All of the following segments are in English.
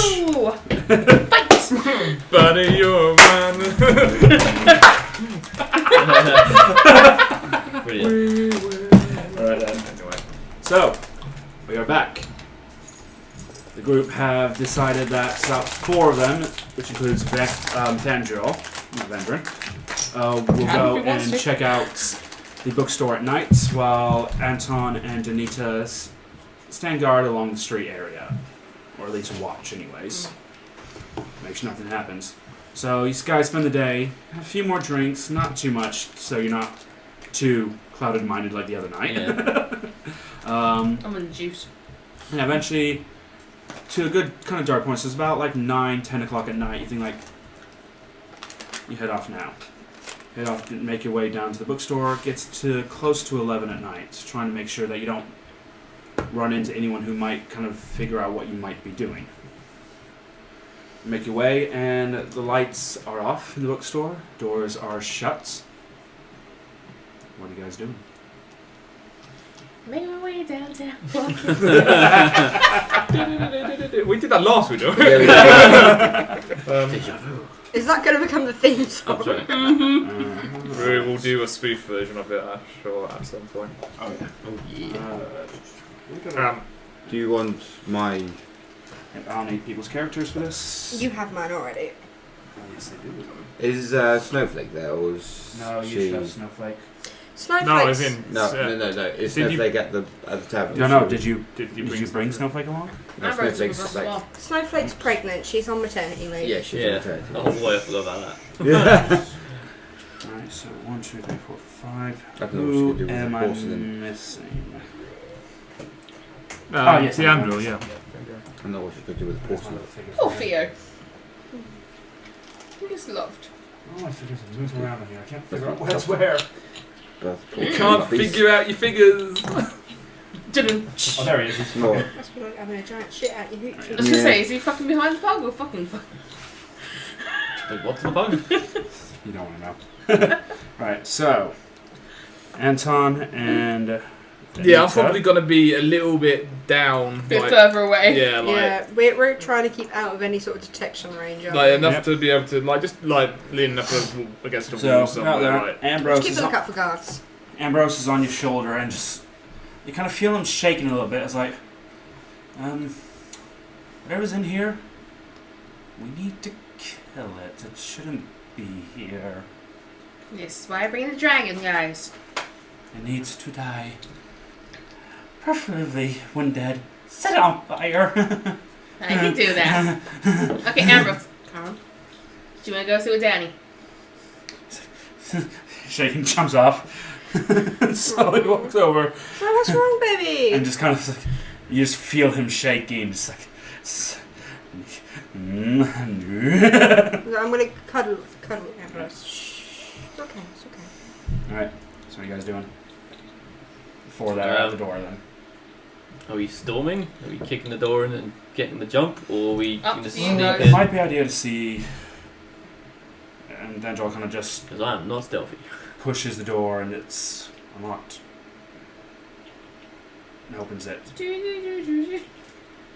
Go! Fight! Buddy, you're a man. Brilliant. Alright then. Anyway. So, we are back. The group have decided that about 4 of them, which includes Vandril, will go and check out the bookstore at night, while Anton and Danita stand guard along the street area. Or at least watch, anyways. Make sure nothing happens. So, these guys spend the day, have a few more drinks, not too much, so you're not too clouded-minded like the other night. Yeah. I'm in the juice. And eventually, to a good kind of dark point, so it's about like 9, 10 o'clock at night, you think like, you head off now. Head off and make your way down to the bookstore, gets to close to 11 at night, trying to make sure that you don't run into anyone who might kind of figure out what you might be doing. You make your way, and the lights are off in the bookstore, doors are shut. What are you guys doing? Make my way downtown. We did that last week, didn't we? Deja vu. Is that going to become the theme song? I'm sorry. We will do a spoof version of it, I'm sure, at some point. Oh yeah. Oh yeah. Do you want my... I'll need people's characters for this. You have mine already. Oh, yes, I do. Is Snowflake there, or is No, you she... should have Snowflake. Snowflakes. No, as in... No. Is Did Snowflake at the tavern? No, did you Did bring Snowflake along? No, I wrote it Snowflake's as like... well. Snowflake's pregnant. She's on maternity leave. Yeah, she's Yeah. on maternity. Oh boy, I forgot about that. Yeah. Alright, so 1, 2, 3, 4, 5. I don't know what she Who could do with am the I porcelain. missing? Yes, the Andrew, yeah. I don't know what she could do with the porcelain. Poor Theo. He's loved. Oh, my figures are moving around in here. I can't figure out what's where. But You can't figure out your figures. Didn't. Oh, there he is. He's No. fucking- Must be like having a giant shit out your I hoochie. was gonna say, is he fucking behind the pug or fucking fuck? Wait, what's the bug? You don't want to know. Right, so Anton and Yeah, I'm Anita. probably going to be a little bit down. A bit like- further away. Yeah, like... Yeah, we're trying to keep out of any sort of detection range. aren't Like we? enough Yep. to be able to just lean up against a So wall somewhere. out there, Like. Ambrose Keep is a on, lookout for guards. Ambrose is on your shoulder, and just you kind of feel him shaking a little bit. It's like, whatever's in here, we need to kill it. It shouldn't be here. This is why I bring the dragon, guys. It needs to die. Preferably when dead. Set it on fire. I can do that. Okay, Ambrose. Calm. Do you want to go see with Danny? Shaking, jumps off. Slowly walks over Oh, what's wrong, baby? and just kind of like, you just feel him shaking. Just like, I'm gonna cuddle Ambrose. Shh. It's okay. It's okay. Alright, so what are you guys doing? Before that, out the door then. Are we storming? Are we kicking the door in and getting the jump? Or are we Up going to to you sneak guys. It in? might be idea to see, and then Joel kind of just Because I'm not stealthy. pushes the door and it's unlocked. And opens it.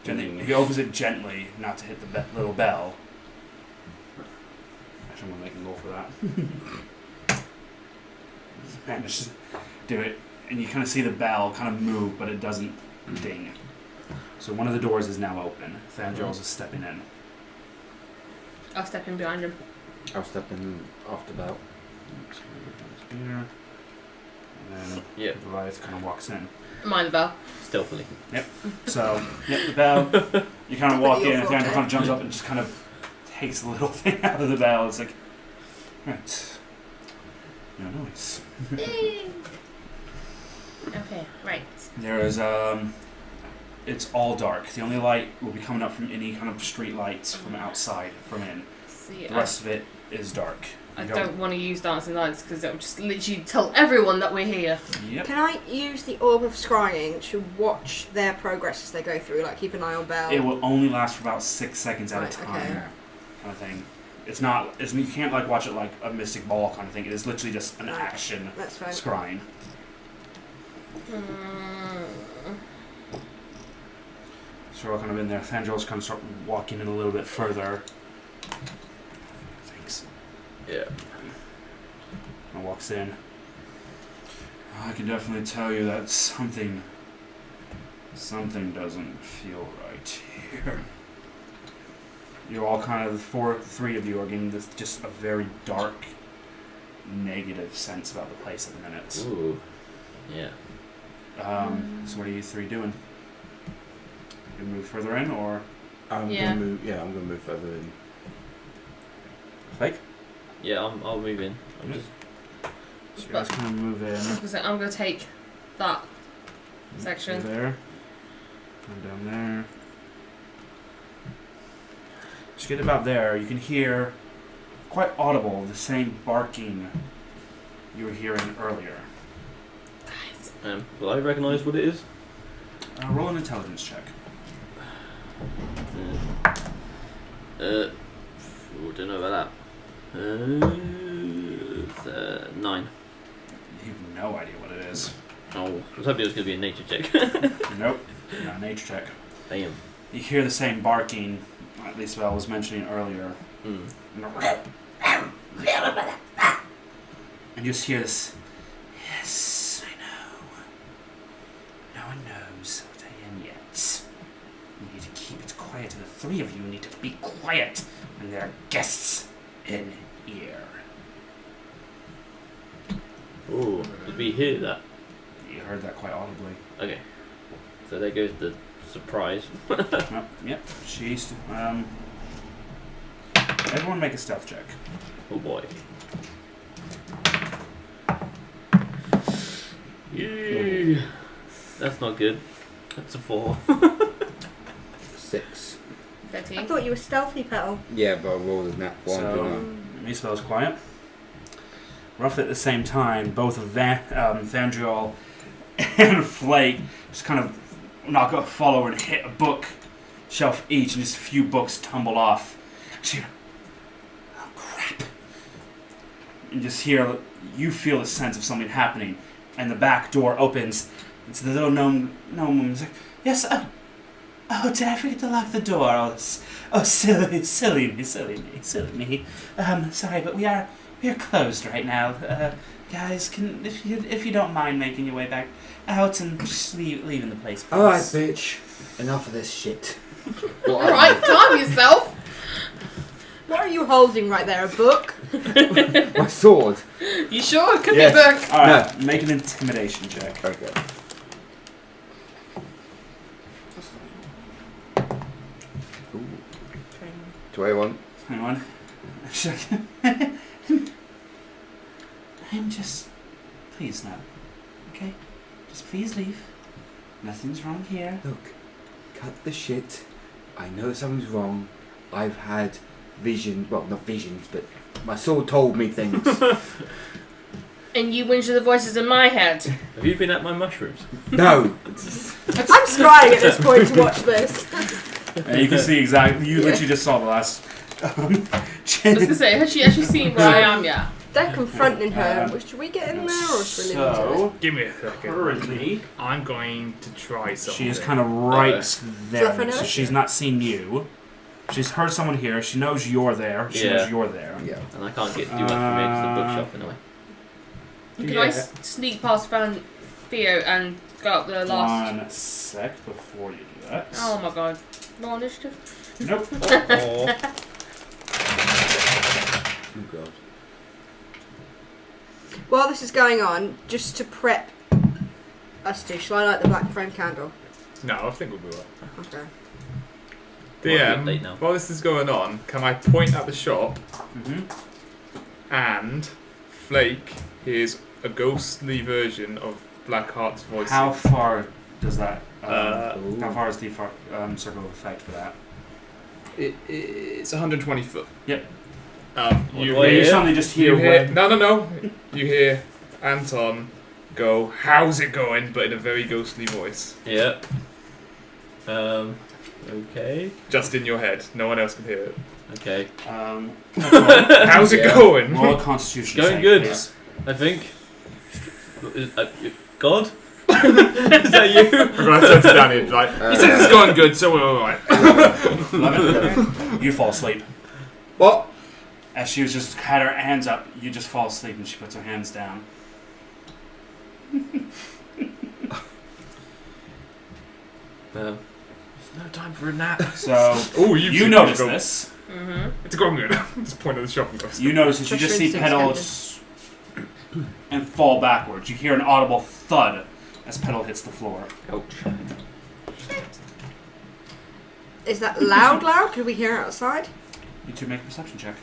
Gently. He opens it gently, not to hit the little bell. Actually, I'm gonna make him go for that. Manages to do it, and you kind of see the bell kind of move, but it doesn't ding. So one of the doors is now open. Thandrils is stepping in. I'll step in behind him. I'll step in after that. So here, and then Yeah, Goliath kind of walks in. Mind the bell. stealthily. So, the bell, you kind of walk in, and Your Thandril fault, kind of jumps up and just kind of takes the little thing out of the bell. It's like, right, no noise. Okay, right. There is, it's all dark. The only light will be coming up from any kind of street lights from outside, from in. See, The rest of it is dark. I You don't want to use dancing lights because it will just literally tell everyone that we're here. Yep. Can I use the orb of scrying to watch their progress as they go through? Like keep an eye on Belle. It will only last for about 6 seconds at Right, a time, okay. kind of thing. It's not. You can't like watch it like a Mystic Ball kind of thing. It is literally just an Right. action That's fine. So we're all kind of in there. Thandril's kind of start walking in a little bit further. Thanks. Yeah. And walks in. I can definitely tell you that something doesn't feel right here. You're all kind of, three of you are getting this just a very dark, negative sense about the place at the minute. Ooh. Yeah. So what are you three doing? You move further in, or I'm Yeah. gonna move. Yeah, I'm gonna move further in. like? Yeah, I'll move in. I'm Yeah. just. So you guys kind of move in. I'm going to take that Go section. there. And down there. Just get about there. You can hear, quite audible, the same barking you were hearing earlier. Will I recognise what it is? Roll an intelligence check. Don't know about that. 9. You have no idea what it is. Oh, I was hoping it was going to be a nature check. Nope. Not a nature check. Damn. You hear the same barking, at least Val was mentioning earlier. Mm. And you just hear this. Yes, I know. No one knows what I am yet. You need to keep it quiet. The three of you need to be quiet when there are guests in here. Ooh, did we hear that? You heard that quite audibly. Okay. So there goes the surprise. Yep. She's. Everyone make a stealth check. Oh boy. Yeah. That's not good. That's a 4. 6. 13. I thought you were stealthy, Petal. Yeah, but I rolled a nat 1. So, didn't Isabel's quiet. Roughly at the same time, both of Thandriel and Flake just kind of knock a follower and hit a bookshelf each, and just a few books tumble off. She, oh crap! And just hear, you feel a sense of something happening, and the back door opens. It's the little gnome woman's like, yes, oh, did I forget to lock the door? Oh, silly me. Sorry, but we are closed right now. Guys, if you don't mind making your way back out and just leaving the place, please. Alright, bitch. Enough of this shit. Alright, calm yourself. What are you holding right there? A book? My sword. You sure? Could Yes. be a book. Alright, make an intimidation check. Okay. Ooh. 21. Hang on. I'm just... Please, no. Okay? Just please leave. Nothing's wrong here. Look, cut the shit. I know something's wrong. I've had visions, well, not visions, but my sword told me things. And you whinge the voices in my head. Have you been at my mushrooms? No. I'm scrying at this point to watch this. And you can see exactly... You literally just saw the last... I was gonna say, has she actually seen where I am yet? They're confronting her. Should we get in there or should we leave it to it? Give me a second. currently, I'm going to try something. she is kind of right Fluff there. her So nose? she's not seen you. She's heard someone here. She knows you're there. She Yeah. knows you're there. Yeah. And I can't do much from here because the bookshelf in the way. Can I sneak past Theo and go up the last... 1 sec before you do that. Oh my god. No initiative? Nope. Oh. Oh god. While this is going on, just to prep us two, shall I light the black friend candle? No, I think we'll be right. Okay. Well, late now. While this is going on, can I point at the shop and Flake hears a ghostly version of Blackheart's voice? How far does that... Uh, how far is the circle of effect for that? It's 120 foot. Yep. You Well, You hear, suddenly just hear... no. You hear Anton go, "How's it going?" but in a very ghostly voice. Yeah. Okay. Just in your head. No one else can hear it. Okay. How's it Yeah. going? Roll a constitution Going save, good. please. I think. God? Is that you? I'm gonna turn to Danny. Like, he says it's going good, so we're all right. 11. You fall asleep. What? As she was just had her hands up, you just fall asleep and she puts her hands down. There's no time for a nap. So Oh, you notice this. Mm-hmm. It's going good. Just point at the shop and go. You notice that you just see Petal and fall backwards. You hear an audible thud as Petal hits the floor. Ouch. Is that loud? Could we hear it outside? You two make a perception check.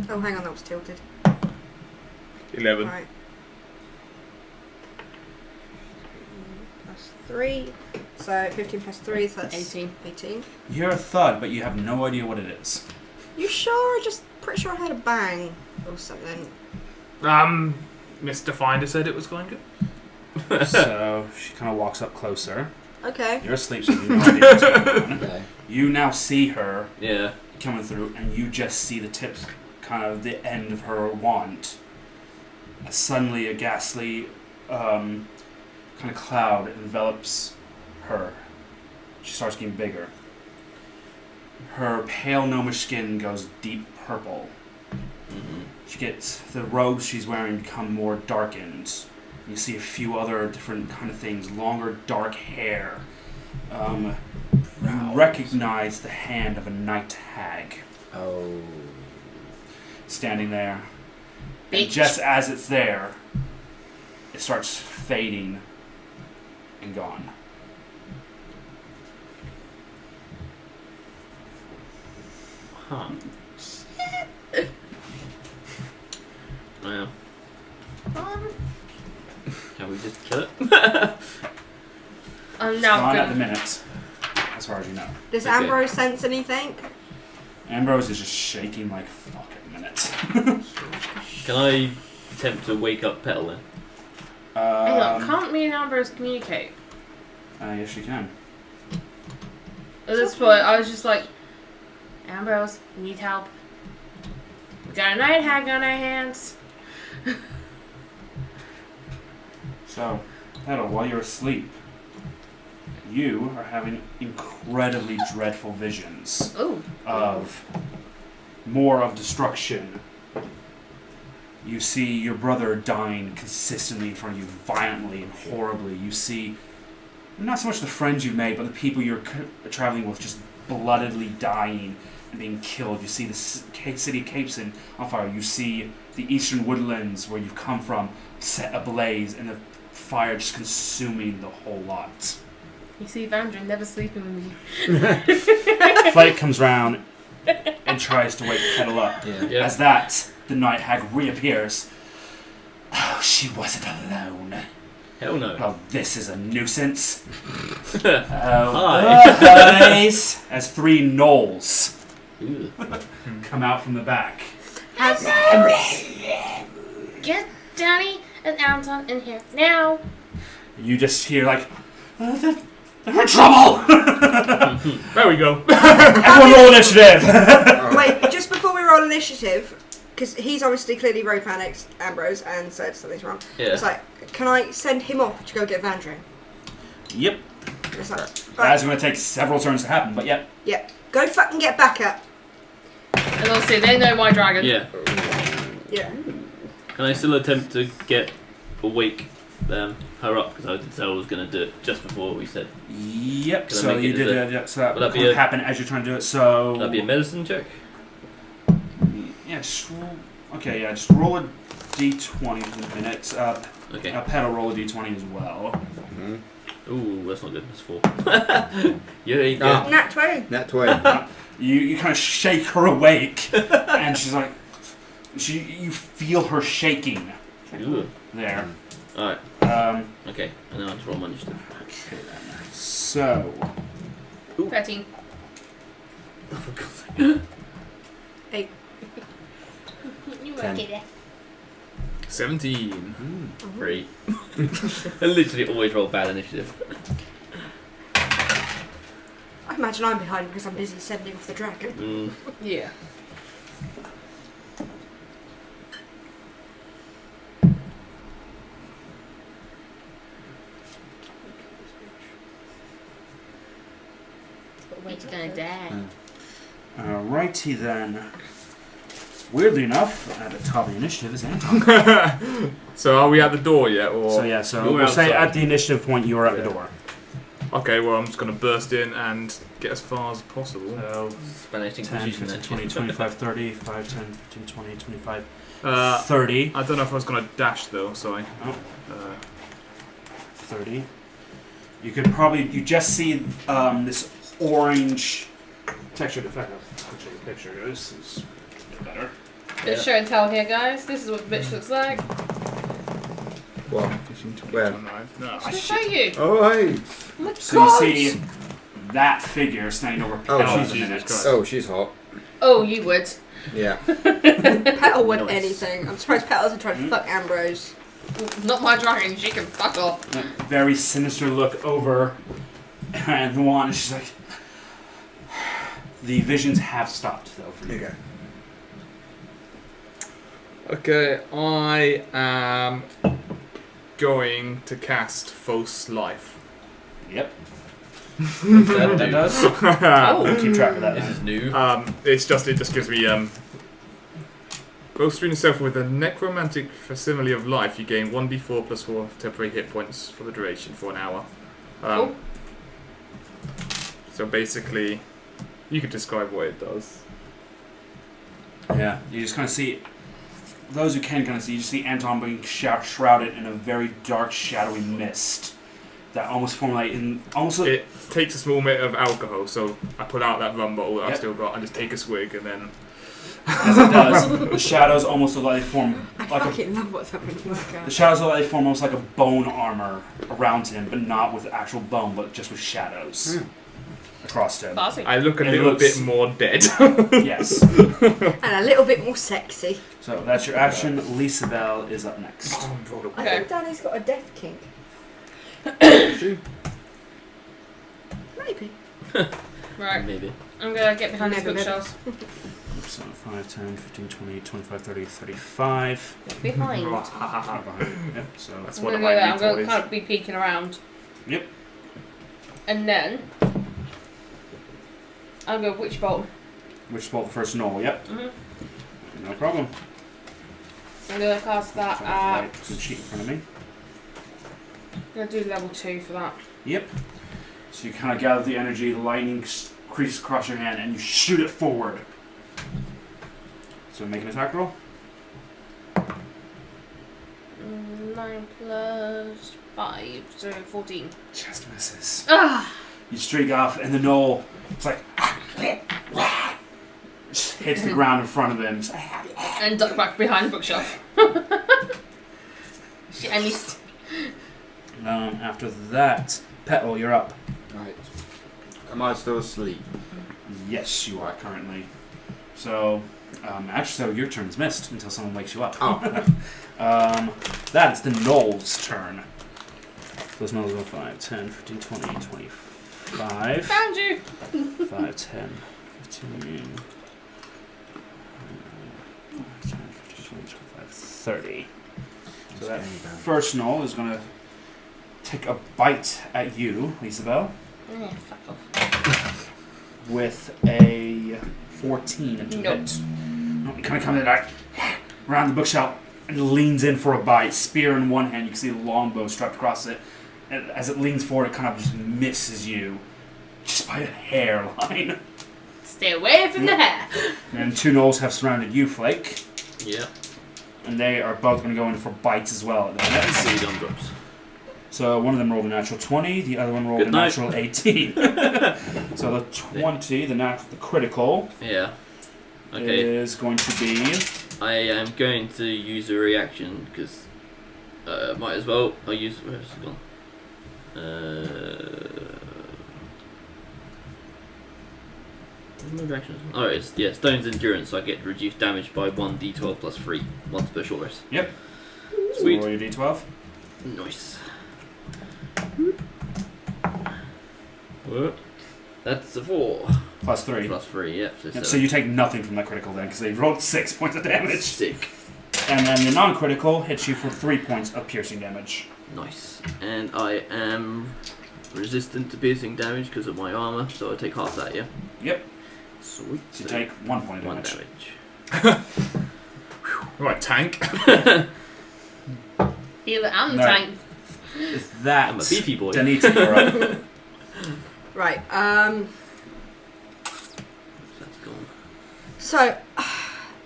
Oh, hang on, that was tilted. 11. Right. Plus 3. So 15 plus 3, so that's 18. 18. You hear a thud, but you have no idea what it is. You sure? Just pretty sure I heard a bang or something. Mr. Finder said it was going good. So she kind of walks up closer. Okay. You're asleep, so you have no idea what's going on. Okay. You now see her Yeah. coming through, and you just see the tips, kind of the end of her wand. Suddenly, a ghastly kind of cloud envelops her. She starts getting bigger. Her pale gnomish skin goes deep purple. Mm-hmm. She gets the robes she's wearing become more darkened. You see a few other different kind of things, longer dark hair. You recognize the hand of a night hag Oh. standing there. And Bitch. just as it's there, it starts fading and gone. Huh. Well. Can we just kill it? I'm It's now gone at the gonna. minute, as far as you know. Does Okay. Ambrose sense anything? Ambrose is just shaking like fuck at the minute. Can I attempt to wake up Petal then? Hang on, can't me and Ambrose communicate? Yes, you can. At this point, I was just like, Ambrose, we need help. We got a night hag on our hands. So, Petal, while you're asleep, you are having incredibly dreadful visions Ooh. of more of destruction. You see your brother dying consistently in front of you, violently and horribly. You see not so much the friends you've made, but the people you're traveling with just bloodedly dying and being killed. You see the city of Capeson on fire. You see the eastern woodlands where you've come from set ablaze, and the fire just consuming the whole lot. You see, Vandra never sleeping with me. Flake comes round and tries to wake Petal up. Yeah. Yeah. As that, the night hag reappears. Oh, she wasn't alone. Hell no. Well, this is a nuisance. Hi. Guys, as 3 gnolls Ooh. come out from the back. Has Get Danny and Anton in here now. You just hear like, they're in trouble! There we go. Everyone roll initiative! wait, just before we roll initiative, because he's obviously clearly very panicked, Ambrose, and said something's wrong. Yeah. It's like, can I send him off to go get Vandra? Yep. It's like, That's going to take several turns to happen, but yep. yeah, go fucking get back up. And obviously, they know my dragon. Yeah. Yeah. Can I still attempt to get awake her up? Because I did say I was going to do it just before we said. Yep, Can I so make you it did as it, so that would that be will a- happen as you're trying to do it, so... That'd be a medicine check? Yeah, just roll... Okay, yeah, just roll a d20 for the minute. Okay. Petal roll a d20 as well. Mhm. Ooh, that's not good. That's 4. You ain't good. Ah. Nat 20. That way. You kind of shake her awake, and she's like... You feel her shaking Ooh. there. Alright. Um, Okay. And now I just roll my initiative. okay then. So... 13. 8. You 10. get it. 17. 3. I literally always roll bad initiative. I imagine I'm behind because I'm busy sending off the dragon. Mm. Yeah. But wait, you're gonna die. Alrighty then. Weirdly enough, at the top of the initiative is Anton. So are we at the door yet, or? So yeah, so You're we'll say outside. at the initiative point you are at the door. Okay, well I'm just gonna burst in and get as far as possible. So Spanish 10, Inquisition 15, 20, 25, 30, 5, 10, 15, 20, 25, 30. I don't know if I was gonna dash though. Sorry. Oh. 30. You could probably, you just see this orange textured effect. I'll show you a picture. This is better. Bit show and tell here, guys. This is what the bitch looks like. What? 15, 20, Where? 29. No. I'll show you. Oh, hey. Oh my So god. you see that figure standing over Oh, Petal Jesus at the minute. Christ. Oh, she's hot. Oh, you would. Yeah. Petal would Nice. anything. I'm surprised Petal hasn't tried to fuck Ambrose. Not my dragon. She can fuck off. Very sinister look over and the one, and she's like, the visions have stopped though for you. Okay. Okay, I am going to cast False Life. Yep. That That does. Oh. We'll keep track of that This then. is new. It just gives me bolstering yourself with a necromantic facsimile of life. You gain 1d4 plus 4 temporary hit points for the duration for an hour. Cool. So basically, you could describe what it does. Yeah, you just kind of see, those who can kind of see, you just see Anton being shrouded in a very dark, shadowy mist that almost formulate in almost. It takes a small bit of alcohol, so I pull out that rum bottle that I've Yep. still got and just take a swig, and then As it does, the shadows almost look like they form I like a. fucking love what's happening. Oh my The god. shadows look like they form almost like a bone armor around him, but not with actual bone, but just with shadows across him. Classy. I look a It little looks- bit more dead. Yes. And a little bit more sexy. So that's your action. Lisa Bell is up next. I Okay. think Danny's got a death kink. Maybe. Right. Maybe. I'm gonna get behind these Never, never. bookshelves. So 5, 10, 15, 20, 25, 30, 35. Behind. Yep, so That's I'm one gonna of go my there. new I'm gonna toys. kind of be peeking around. Yep. And then I'll go witch bolt. Which bolt the first null? Yep. Mhm. No problem. I'm gonna cast that So, at. right, the sheet in front of me. I'm gonna do level 2 for that. Yep. So you kind of gather the energy, the lightning creases across your hand, and you shoot it forward. So make an attack roll. 9 plus 5, so 14. Just misses. Ah! You streak off, and the knoll, it's like, just hits the ground in front of him. It's like, And duck back behind the bookshelf. Shit, I missed. after that, Petal, you're up. Right. Am I still asleep? Yes, you are currently. So, actually, so your turn's missed until someone wakes you up. Oh. That is the knoll's turn. Those knolls go 5, 10, 15, 20, 25. Found you! 5, 10, 15, 10, 15, 20, 25, 30. So that first knoll is going to take a bite at you, Isabel, Yeah, fuck off. with a 14 into Nope. hit. He kind of comes in like around the bookshelf and leans in for a bite. Spear in one hand, you can see the longbow strapped across it. And as it leans forward, it kind of just misses you, just by a hairline. Stay away from the hair. And two gnolls have surrounded you, Flake, Yeah. and they are both going to go in for bites as well at the minute. See done drops. So one of them rolled a natural 20, the other one rolled Good a night. natural 18. So the 20, the critical, Yeah. Okay. is going to be. I am going to use a reaction because might as well. I'll use. Where's it gone? Oh, it's Stone's Endurance. So I get reduced damage by 1d12 plus 3 once per short rest. Yep. So Sweet. roll your d12. Nice. That's a 4 Plus 3. plus 3. Yep. So, Yep, 7. so you take nothing from that critical then, because they rolled 6 points of damage. Sick. And then the non-critical hits you for 3 points of piercing damage. Nice. And I am resistant to piercing damage because of my armor, so I take half that, yeah? Yep. Sweet. So you take 1 point of one damage. damage. Right, tank. Healer and No. tank. That I'm a beefy boy. Danita, you're up. Right. That's gone. So,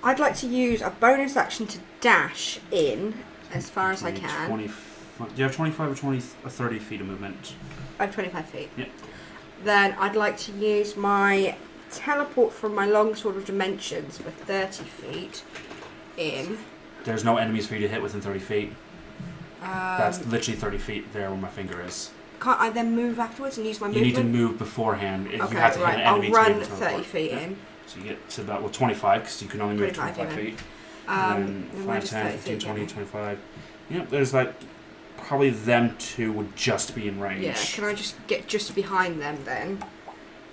I'd like to use a bonus action to dash in as far as I can. 25, do you have 25 or 20 or 30 feet of movement? I have 25 feet. Yep. Then I'd like to use my teleport from my longsword of dimensions for 30 feet in. There's no enemies for you to hit within 30 feet. That's Um, literally 30 feet there where my finger is. can't I then move afterwards and use my You movement? need to move beforehand. Okay, You have to hit right. an I'll enemy to run be able to 30 teleport. feet Yeah. in. So you get to about 25 because you can only move 25, 25 yeah. feet. And And then where 5, does 10, 30 15, feet 20, get me? 25. Yep, there's like probably them two would just be in range. Yeah, can I just get just behind them then?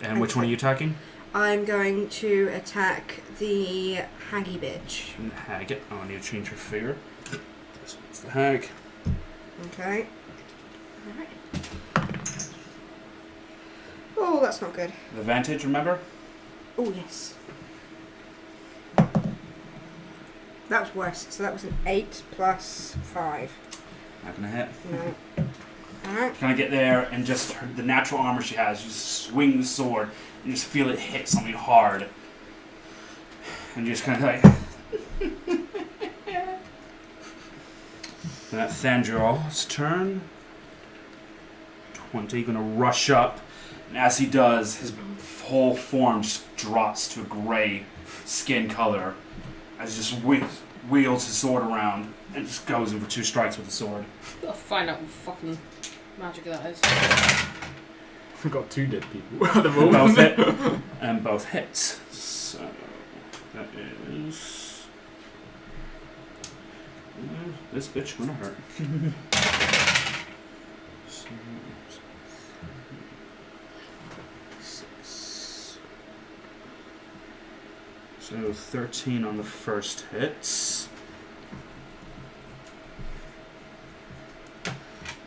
And which one are you attacking? I'm going to attack the haggy bitch. Hag it. Oh, I need to change your figure. So it's the hag. Okay. Alright. Oh, that's not good. Advantage, remember? Oh, yes. That was worse. So that was an 8 plus 5. Not gonna hit. No. Alright. Kind of get there and just the natural armor she has. You just swing the sword and just feel it hit something hard. And you just kind of like. And that's Thandrol's turn. 20, gonna rush up. And as he does, his whole form just drops to a grey skin color. As he just wheels his sword around and just goes in for 2 strikes with the sword. I'll find out what fucking magic that is. We've got 2 dead people at the moment. Both hit. And both hits. So that is. This bitch gonna hurt. So 13 on the first hit.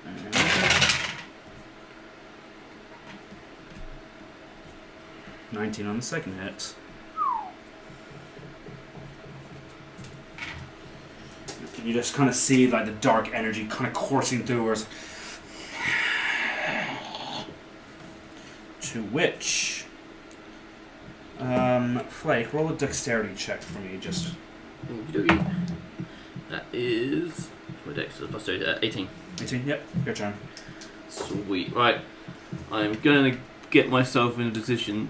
And 19 on the second hit. And you just kind of see like the dark energy kind of coursing through her. To which, Flake, roll a dexterity check for me. Just Okey-dokey. That is. My dex is plus 18. 18. Yep, your turn. Sweet. Right. I'm going to get myself in a position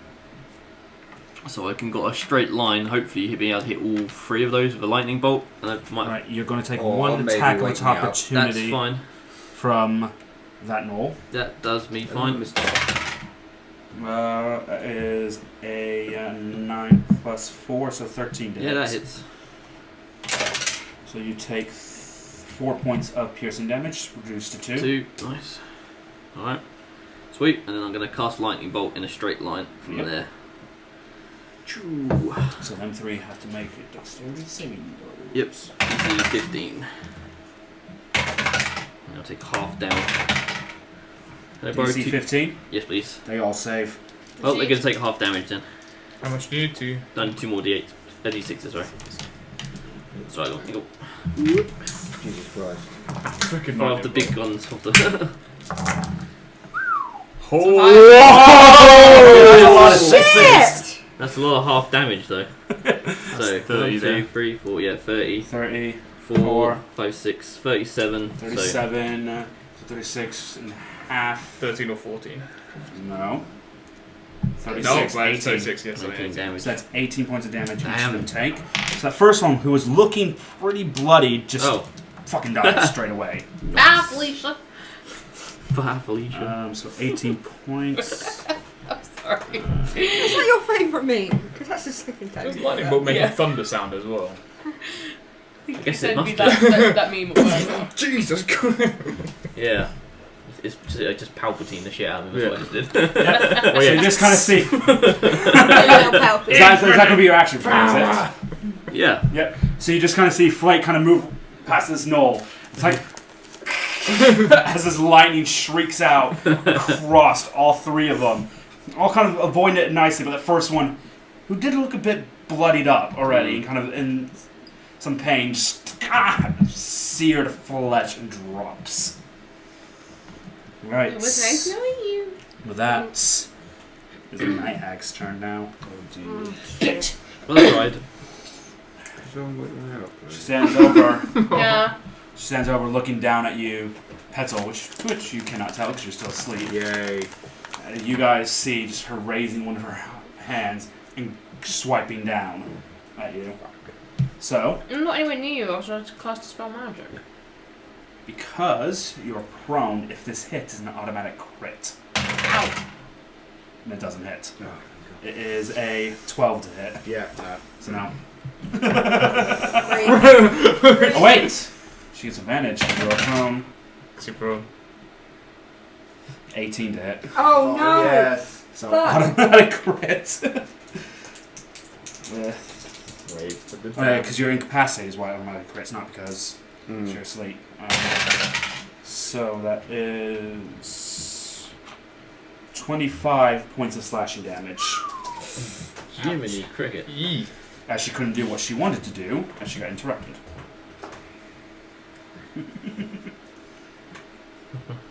so I can got a straight line. Hopefully, be able to hit all 3 of those with a lightning bolt. And I might. Right, you're going to take Or one maybe attack of wake me up. opportunity That's fine. from that knoll. That does me fine. That is a 9 plus 4, so 13 to Yeah, hit. that hits. So you take 4 points of piercing damage, reduced to 2. 2. Nice. Alright. Sweet. And then I'm going to cast lightning bolt in a straight line from Yep. there. Choo. So them 3 have to make it dexterity saving throws. Yep. DC 15. And I'll take half damage. Can I borrow DC 2? 15, Yes, please. they all save. Well, they're going to take half damage then. How much do you need to? Done 2 more D8. D6s, sorry. Sorry, go. Jesus Christ. Freaking Fire off the big guns. Off the Shit! That's a lot of half damage though. So 30 1, 2, 3, 4, yeah, 30, 30, 4, Four. 5, 6, 37. 37, 36 and a half. 13 or 14. No. No, 36, right, 18. 36, yes, So 19 18. damage. So that's 18 points of damage each of Damn. them take. So that first one, who was looking pretty bloody, just Oh, fucking died straight away. Ah, Felicia. bye, Felicia. So 18 points. I'm sorry. Is that your favourite meme? Because that's the second time. Does you've lightning done bolt make Yeah. a thunder sound as well? I guess it must that meme at work. Jesus Christ! Yeah. It's just Palpatine the shit out of him. Yeah. That's what it did. So you just kind of see. Is that. that going to be your action for this? Yeah. Yep. So you just kind of see Flight kind of move past this knoll. It's like as this lightning shrieks out across all three of them. All kind of avoiding it nicely, but the first one, who did look a bit bloodied up already, and kind of in some pain, just seared flesh and drops. Right. It was nice knowing you. Well, that's the Night Hag's turn now. Mm. Bitch. Well, that's right. She stands over. Yeah. She stands over, looking down at you, Petal, which you cannot tell because you're still asleep. Yay. You guys see just her raising one of her hands and swiping down at you. So, I'm not anywhere near you. I was trying to cast a spell magic. because you're prone, if this hit is an automatic crit, Ow. and it doesn't hit. Oh, It is a 12 to hit. yeah. So now. Great. Oh, wait! She gets advantage. You're prone. Super. 18 to hit. Oh no! Yes. So Fuck. automatic crit. Wait. Oh, yeah, because you're incapacitated is why automatic crit's not because Mm. you're asleep. So that is 25 points of slashing damage. Jiminy Cricket. Yee. As she couldn't do what she wanted to do, as she got interrupted.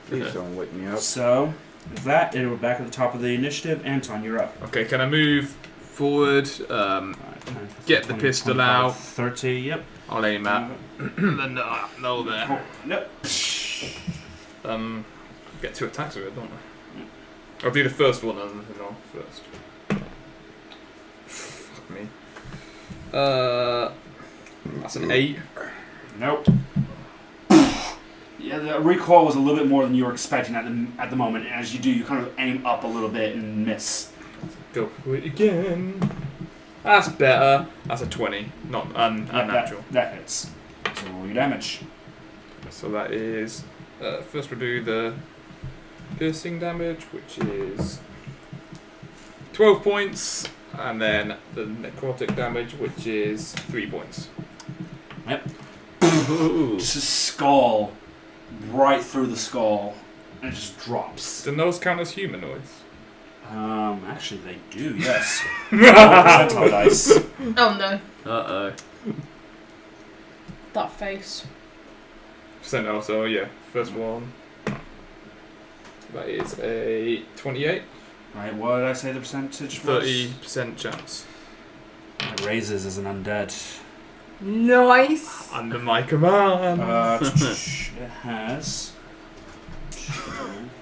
Please don't wake me up. So, with that, we're back at the top of the initiative. Anton, you're up. Okay, can I move forward? 5, 10, Get the pistol out. 30, yep. I'll aim at the no there. Nope. Get 2 attacks with it, don't I? I'll do the first one and then I'll first. Fuck me. That's an 8. Nope. Yeah, the recoil was a little bit more than you were expecting at the moment. And as you do, you kind of aim up a little bit and miss. Go for it again. That's better. That's a 20, not unnatural. That hits. So roll your damage. So that is first we'll do the piercing damage, which is 12 points, and then the necrotic damage, which is 3 points. Ooh. Just a skull, right through the skull, and it just drops. Do those count as humanoids? Actually they do, yes. Percentile dice. Oh no. Uh-oh. That face. Percentile, so yeah, first one. That is a 28. Right, what did I say the percentage was? 30% chance. It raises as an undead. Nice. Under my command. It has...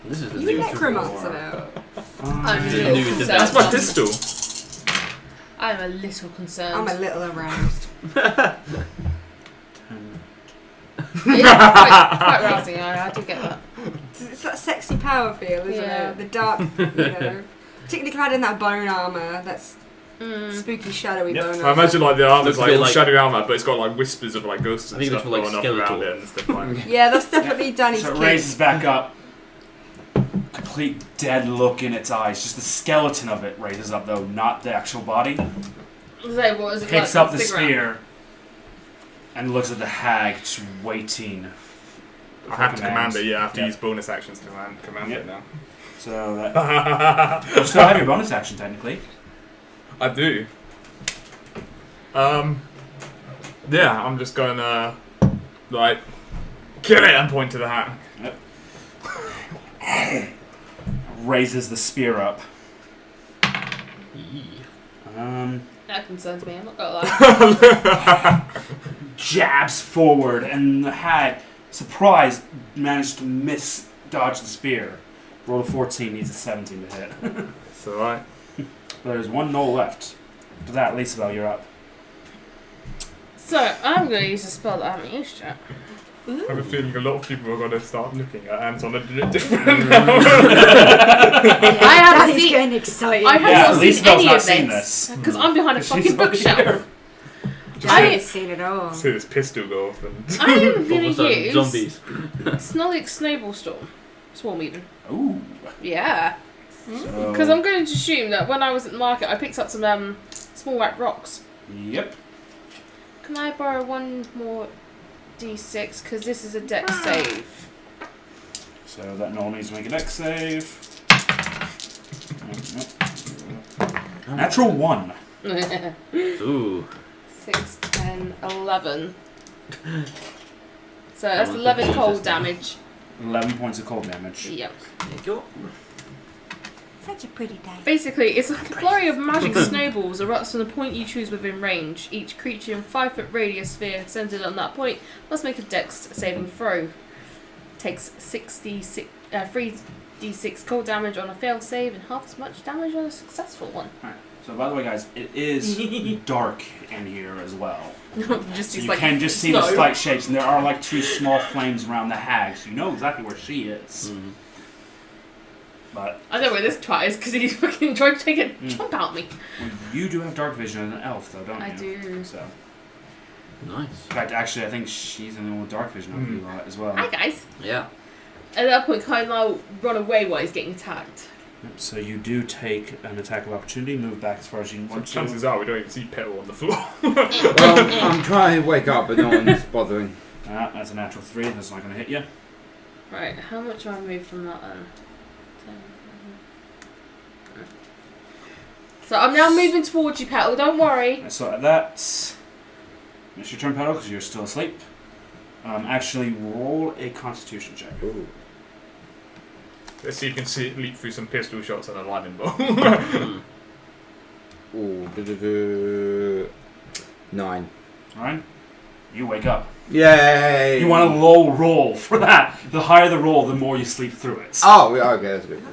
This is the You new necromancer now. I'm a New little with the concerned. That's my pistol. I'm a little concerned. I'm a little aroused. It's quite rousing, I do get that. It's that sexy power feel, isn't Yeah. it? The dark, particularly clad in that bone armour, that's spooky, shadowy Yep. bone I armour. imagine like the armor's Looks a like bit all like- shadow armor, but it's got like whispers of like ghosts and I think it stuff looks like going off around skeletal. it and stuff like. Yeah, that's definitely Danny's So it kid. raises back up. Complete dead look in its eyes. Just the skeleton of it raises up though, not the actual body. So what was it Picks like? up the Stick around. spear and looks at the hag, just waiting. I have to command it, yeah. I have to Yep. use bonus actions to command Yep. it now. So that you still have your bonus action technically. I do. Yeah, I'm just gonna like kill it and point to the hat. Raises the spear up. That concerns me, I'm not gonna lie. Jabs forward, and the hag, surprised, managed to dodge the spear. Roll a 14, needs a 17 to hit. It's alright. But there's one knoll left. For that, Lisabel, you're up. So, I'm gonna use a spell that I haven't used yet. I have a feeling a lot of people are gonna start looking at Anton a bit different I haven't Danny's seen. getting excited. I have Yeah, not seen Lisabel's any not of seen this this. because I'm behind a She's fucking over bookshelf. here. Just I- Danny's seen it all. see this pistol go off and I am All of a gonna sudden, use zombies. Snarlik Snowball Storm. Swarm even. Ooh. Yeah. So- Because I'm going to assume that when I was at the market, I picked up some small white rocks. Yep. Can I borrow one more d6? Because this is a dex save. So that Noel needs to make a dex save. Natural 1. Ooh. 6, 10, 11. So that's 11 cold damage. 11 points of cold damage. Yep. There you go. Such a pretty day. Basically, it's like a flurry of magic snowballs erupts from the point you choose within range. Each creature in 5-foot radius sphere centered on that point must make a dex saving throw. Takes 3d6 cold damage on a failed save and half as much damage on a successful one. Alright. So by the way, guys, it is dark in here as well. Just So these, you like, can just see snow. the slight shapes, and there are like 2 small flames around the hag, so you know exactly where she is. Mm. But I know where this twat is because he's fucking trying to take a jump out me. well, you do have dark vision as an elf, though, don't you? I do. So, Nice. in fact, actually, I think she's in the one with dark vision over you lot as well. Hi guys. Yeah. At that point, Kyle now run away while he's getting attacked. Yep, so you do take an attack of opportunity, move back as far as you So want to. chances are we don't even see Petal on the floor. Well, I'm trying to wake up, but no one's bothering. That's a natural 3. That's not going to hit you. Right, how much do I move from that then? 10. So I'm now moving towards you, Petal. Don't worry. So that's it's your turn, Petal, because you're still asleep. Actually, roll a Constitution check. Ooh. Let's see if you can leap through some pistol shots and a lightning bolt. Ooh. 9. Alright? You wake up. Yay! You want a low roll for that. The higher the roll, the more you sleep through it. Oh, yeah, okay, that's good.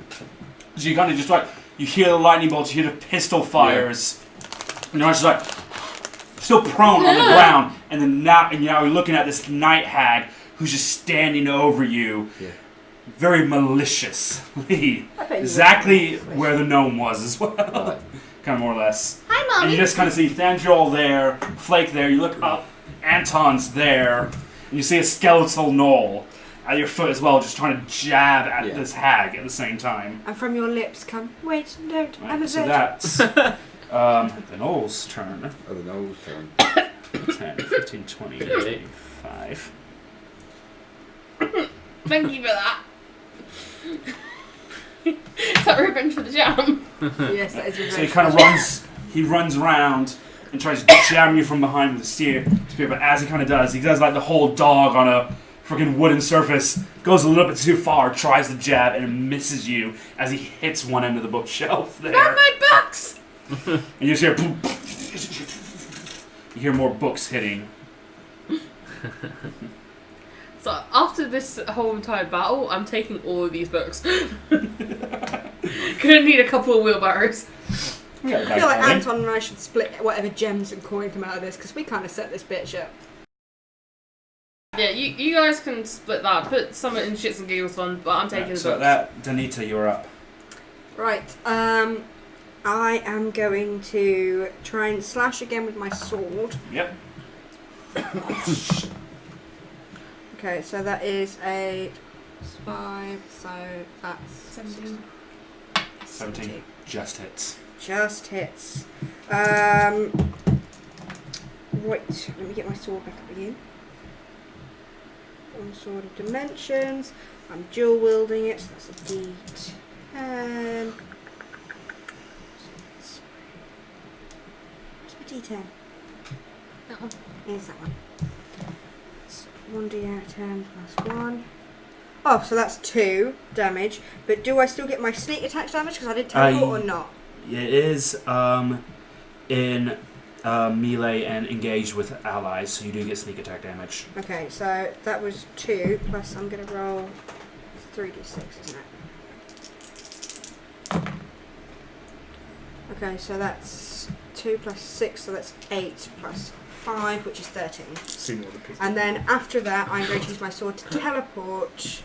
So you kind of just like, you hear the lightning bolts, you hear the pistol fires, and you're just like, still prone on the ground, and then now you're looking at this night hag who's just standing over you, very maliciously, I bet you exactly would. where the gnome was as well, Right. kind of more or less. Hi, And Mommy. you just kind of see Thandril there, Flake there, you look up, Anton's there, and you see a skeletal knoll at your foot as well, just trying to jab at this hag at the same time. And from your lips come, wait, don't, I'm a Right, so virgin. that's the knoll's turn. Oh, the nose turn. 10, 15, 20, 25. Thank you for that. Is that revenge for the jam? Yes, that is So he kind of runs around and tries to jam you from behind with a spear, but as he kind of does, he does like the whole dog on a freaking wooden surface, goes a little bit too far, tries to jab, and misses you as he hits one end of the bookshelf there. Not my books! And you just hear boom, you hear more books hitting. So after this whole entire battle, I'm taking all of these books. Gonna need a couple of wheelbarrows. We got a I bag feel like going. Anton and I should split whatever gems and coin come out of this, because we kind of set this bitch up. Yeah, you guys can split that. Put some in shits and giggles fun, but I'm taking Right, the so books. that, Danita, you're up. Right, I am going to try and slash again with my sword. Yep. Okay, so that is a 5, so that's 17. 17 just hits. Just hits. Right, let me get my sword back up again. One sword of dimensions. I'm dual wielding it, so that's a D10. Where's my D10? That one. Here's that one. It's 1d10 plus 1. Oh, so that's 2 damage. But do I still get my sneak attack damage? Because I didn't teleport or not? It is in melee and engaged with allies, so you do get sneak attack damage. Okay, so that was 2, plus I'm going to roll 3d6, isn't it? Okay, so that's 2 plus 6, so that's 8 plus 5, which is 13. See more of the pistol. And then after that, I'm going to use my sword to teleport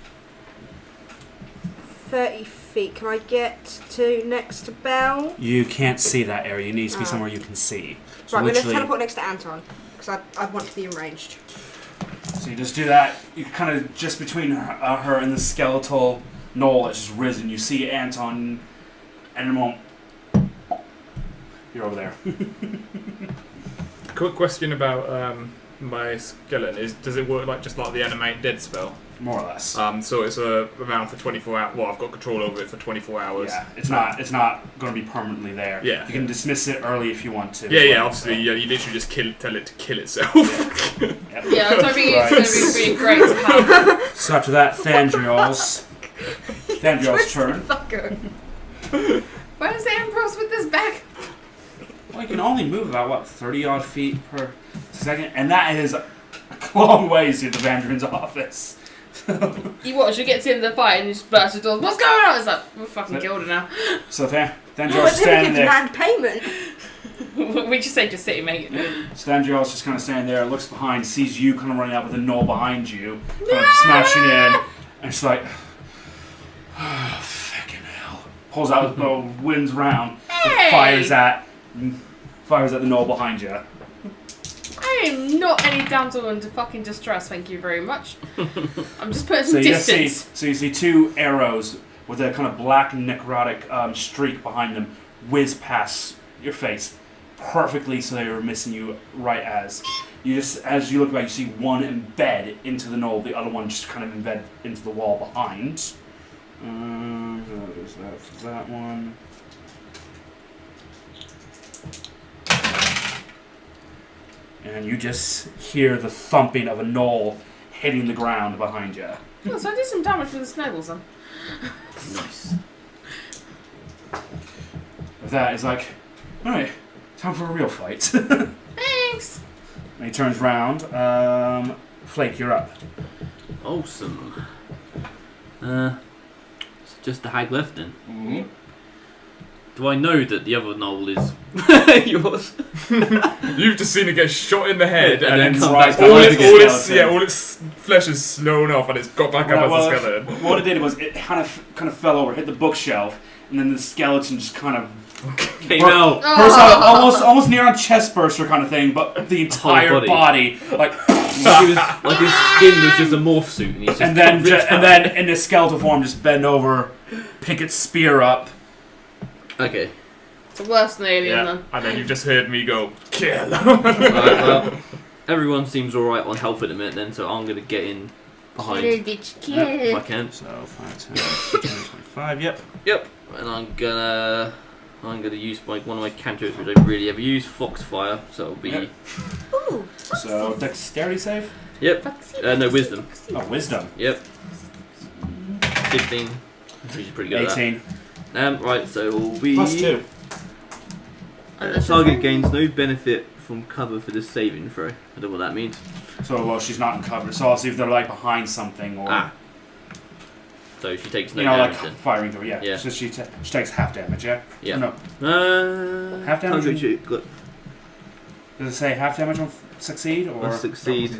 30 feet. Can I get to next to Belle? You can't see that area. You need to be Oh. somewhere you can see. So Right, I'm going to literally, teleport next to Anton, because I want to be enraged. so you just do that. You kind of just between her and the skeletal knoll that's just risen. You see Anton, and in a moment, you're over there. Quick question about my skeleton is: does it work just like the animate dead spell? more or less. So it's around for 24 hours. Well, I've got control over it for 24 hours. Yeah, it's not going to be permanently there. Yeah. You can dismiss it early if you want to. Yeah, obviously, you literally just tell it to kill itself. Yep. Yeah, I don't think Right. it's going to be really great to have. So after that, Thandriel's turn. Fucker. Why is the Ambrose with this bag? Well, you can only move about 30 odd feet per second, and that is a long ways to the Vandrin's office. You watch, you get to the end of the fight and you just burst the door. What's going on? It's like, we're fucking killed her now. So Oh, Thandriel's standing there. demand payment. We just say just sitting, mate. So Thandriel's just kind of standing there, looks behind, sees you kind of running out with a knoll behind you, kind of smashing in, and she's like, oh, fucking hell. Pulls out the winds round, Hey! fires at the knoll behind you. I am not any damsel in fucking distress, thank you very much. I'm just putting So some you just distance. you see two arrows with a kind of black necrotic streak behind them whiz past your face perfectly, so they were missing you right as you look back, you see one embed into the knoll, the other one just kind of embed into the wall behind. There's that one. And you just hear the thumping of a knoll hitting the ground behind you. Oh, so I did some damage with the snowballs then. Nice. With that, it's like, alright, time for a real fight. Thanks! And he turns round. Flake, you're up. Awesome. It's just the hag left then. Mm-hmm. Do I know that the other knoll is yours? You've just seen it get shot in the head, And then then come right, back to all life its- again. all its flesh is slown off, and it's got back up as a skeleton. What it did was it kind of fell over, hit the bookshelf, and then the skeleton just kind of Came out. burst out, almost near on chest burster kind of thing, but the entire body. like, Like his skin was just a morph suit, and he's just and then in the skeletal form, just bend over, pick its spear up. Okay. It's worse than alien Yeah, then. and then you've just heard me go, kill. Alright, well, everyone seems alright on health at the minute then, so I'm gonna get in behind bitch, if I can. So 5, 10, 25. Yep. Yep. And I'm gonna use one of my cantrips which I don't really ever use, Foxfire, so it'll be... Yep. Ooh. So dexterity save. Yep. No, wisdom. Oh, wisdom. Yep. 15. Which is pretty good at 18 that. Right, so it'll be... plus 2. Target gains no benefit from cover for this saving throw. I don't know what that means. So well, she's not in cover. So I'll see if they're like behind something or So she takes no you know, damage like then. firing through. Yeah. Yeah. So she takes half damage. Yeah. Yeah. No. Half damage? Does Does it say half damage on succeed or? succeed.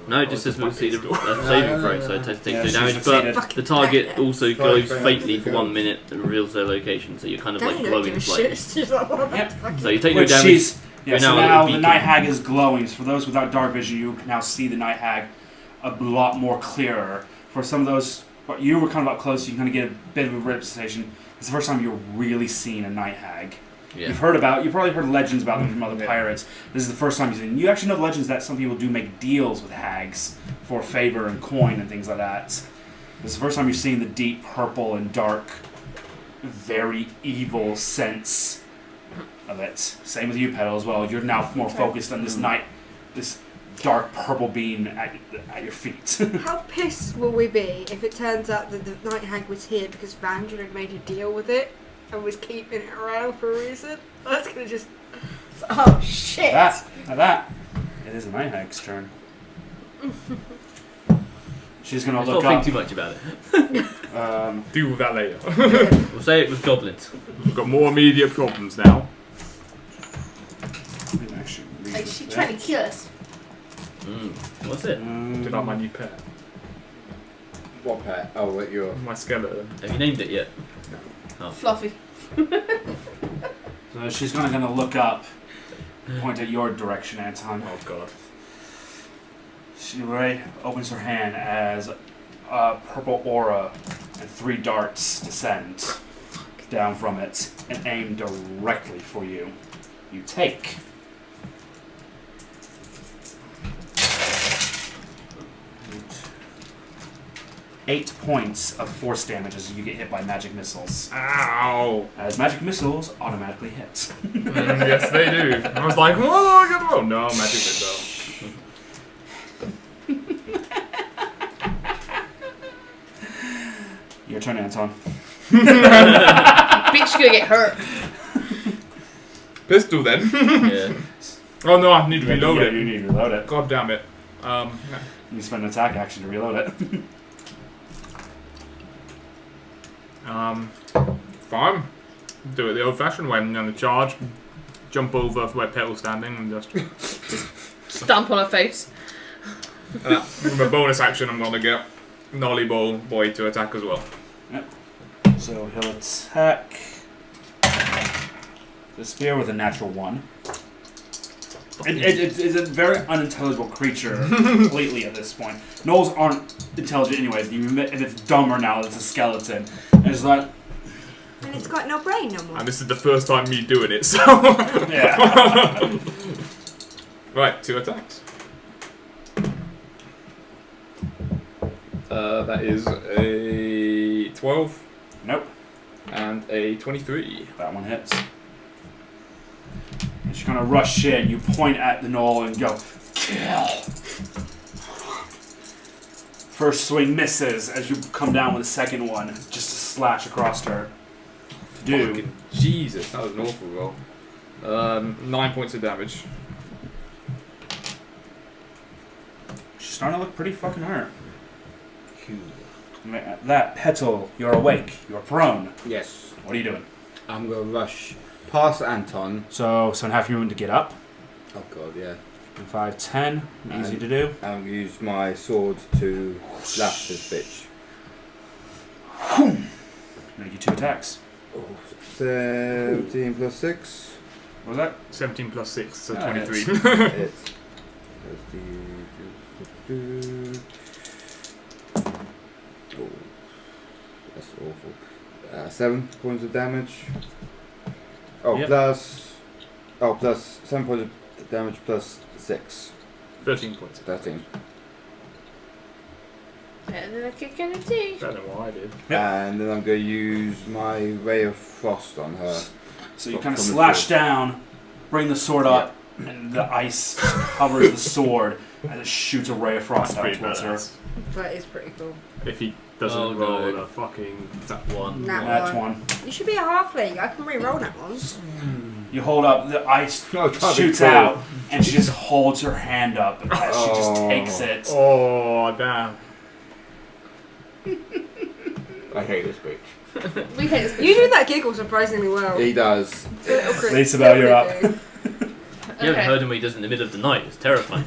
No, it just says succeed a saving throw, so it takes Yeah, no she damage. succeeded. But the target also glows faintly for 1 minute and reveals their location, so you're kind of like glowing slightly. She's like, what the Yep. fuck? So you take no Which damage. she's. Yeah, You're so now a now the beacon. Night Hag is glowing. So for those without dark vision, you can now see the Night Hag a lot more clearer. For some of those, but you were kind of up close, you can kind of get a bit of a representation. It's the first time you're really seeing a Night Hag. Yeah. You've probably heard legends about them from other pirates. This is the first time you've seen. You actually know the legends that some people do make deals with hags for favor and coin and things like that. This is the first time you're seeing the deep purple and dark, very evil sense of it. Same with you, Petal, as well. You're now more focused on this this dark purple being at your feet. How pissed will we be if it turns out that the Night Hag was here because Vandra had made a deal with it and was keeping it around for a reason? That's gonna just... Oh, shit! That. It is a Night Hag's turn. She's gonna Let's look not up. think too much about it. Deal with that later. We'll say it was goblins. We've got more immediate problems now. Like, she tried to kill us. What's it? Did I have my new pet? What pet? Oh, what your... My skeleton. Have you named it yet? Oh. Fluffy. So she's gonna look up, point at your direction, Anton. Oh god. She opens her hand as a purple aura and 3 darts descend down from it and aim directly for you. You take. 8 points of force damage as you get hit by magic missiles. Ow! As magic missiles automatically hit. Yes, they do. I was like, what do I get? Oh no, magic missile. Your turn, Anton. Bitch gonna get hurt. Pistol then. Yeah. Oh no, I need to reload Yeah, it. you need to reload it. God damn it. You spend an attack action to reload it. Fine. Do it the old-fashioned way. I'm gonna charge, jump over where Petal's standing, and just. Stamp on her face. With a bonus action, I'm gonna get Nolly Ball Boy to attack as well. So he'll attack the spear with a natural 1. It's a very unintelligible creature completely at this point. Gnolls aren't intelligent anyways, and it's dumber now that it's a skeleton. And it's like... And it's got no brain no more. And this is the first time me doing it, so... Yeah. Right, 2 attacks. That is a 12 Nope. and a 23. That one hits. And you kind of rush in, you point at the gnoll and go, kill! First swing misses as you come down with a second one, just to slash across her. Do. Fucking Jesus, that was an awful roll. 9 points of damage. She's starting to look pretty fucking hurt. That, Petal, you're awake. You're prone. Yes. What are you doing? I'm going to rush past Anton. So, half your movement to get up. Oh god, yeah. 5, 10. Easy And to do. I'm going to use my sword to slash this bitch. Make you 2 attacks. 17 plus 6. What was that? 17 plus 6, so Ah, 23. It's oh, that's awful. 7 points of damage. Oh, Yep. plus 7 points of damage plus 6. 13 points. 13. Better than a kick in the teeth. Better than what I did. Yep. And then I'm going to use my Ray of Frost on her. So you From kind of the slash sword. down, bring the sword up, and the ice covers the sword, and it shoots a ray of frost That's out pretty towards her. badass. That is pretty cool. If he doesn't Oh, roll no. a fucking... One. That's one. You should be a halfling. I can re-roll that one. You hold up, the ice Oh, it's gotta be shoots cool. out, and she just holds her hand up as she just Oh. takes it. Oh, damn. I hate this bitch. We hate this. You do that giggle surprisingly well. He does. Little crit- Lisa Bell, you're up. little You haven't heard him when he does it in the middle of the night. It's terrifying.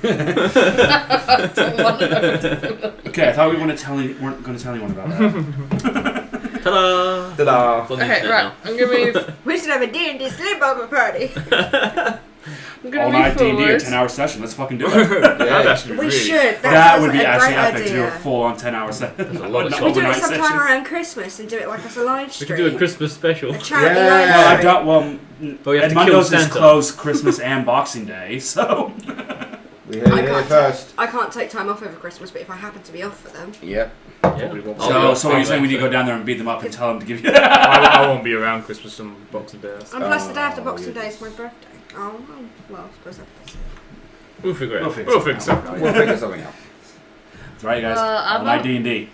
Okay, I thought we weren't going to tell anyone about that. Ta-da! Ta-da. It's on the Okay, internet right. now. I'm gonna move. We should have a D&D sleepover party. I'm gonna All move night D&D, a forward. 10-hour session. Let's fucking do it. That'd Yeah. actually be We really... should. That would be a actually great epic to do a idea. full-on 10-hour session. There's a lot of Not We do it overnight sometime session. around Christmas and do it like as a live We stream. could do a Christmas special. A charity Yeah. live Well, I stream. don't. Well, But we have to kill Edmundo's is Santa. closed Christmas and Boxing Day, so We heard I it here can't, first. I can't take time off over Christmas, but if I happen to be off for them, Yep. Probably won't. so you're saying we need to go down there and beat them up and tell them to give you. I won't be around Christmas and Boxing Day. and plus the day after Oh, Boxing yeah. Day is my birthday. Oh, well, I suppose that's it. We'll figure it We'll out. figure We'll something figure out. something We'll figure something out. That's right, guys. I'm All night up. D&D.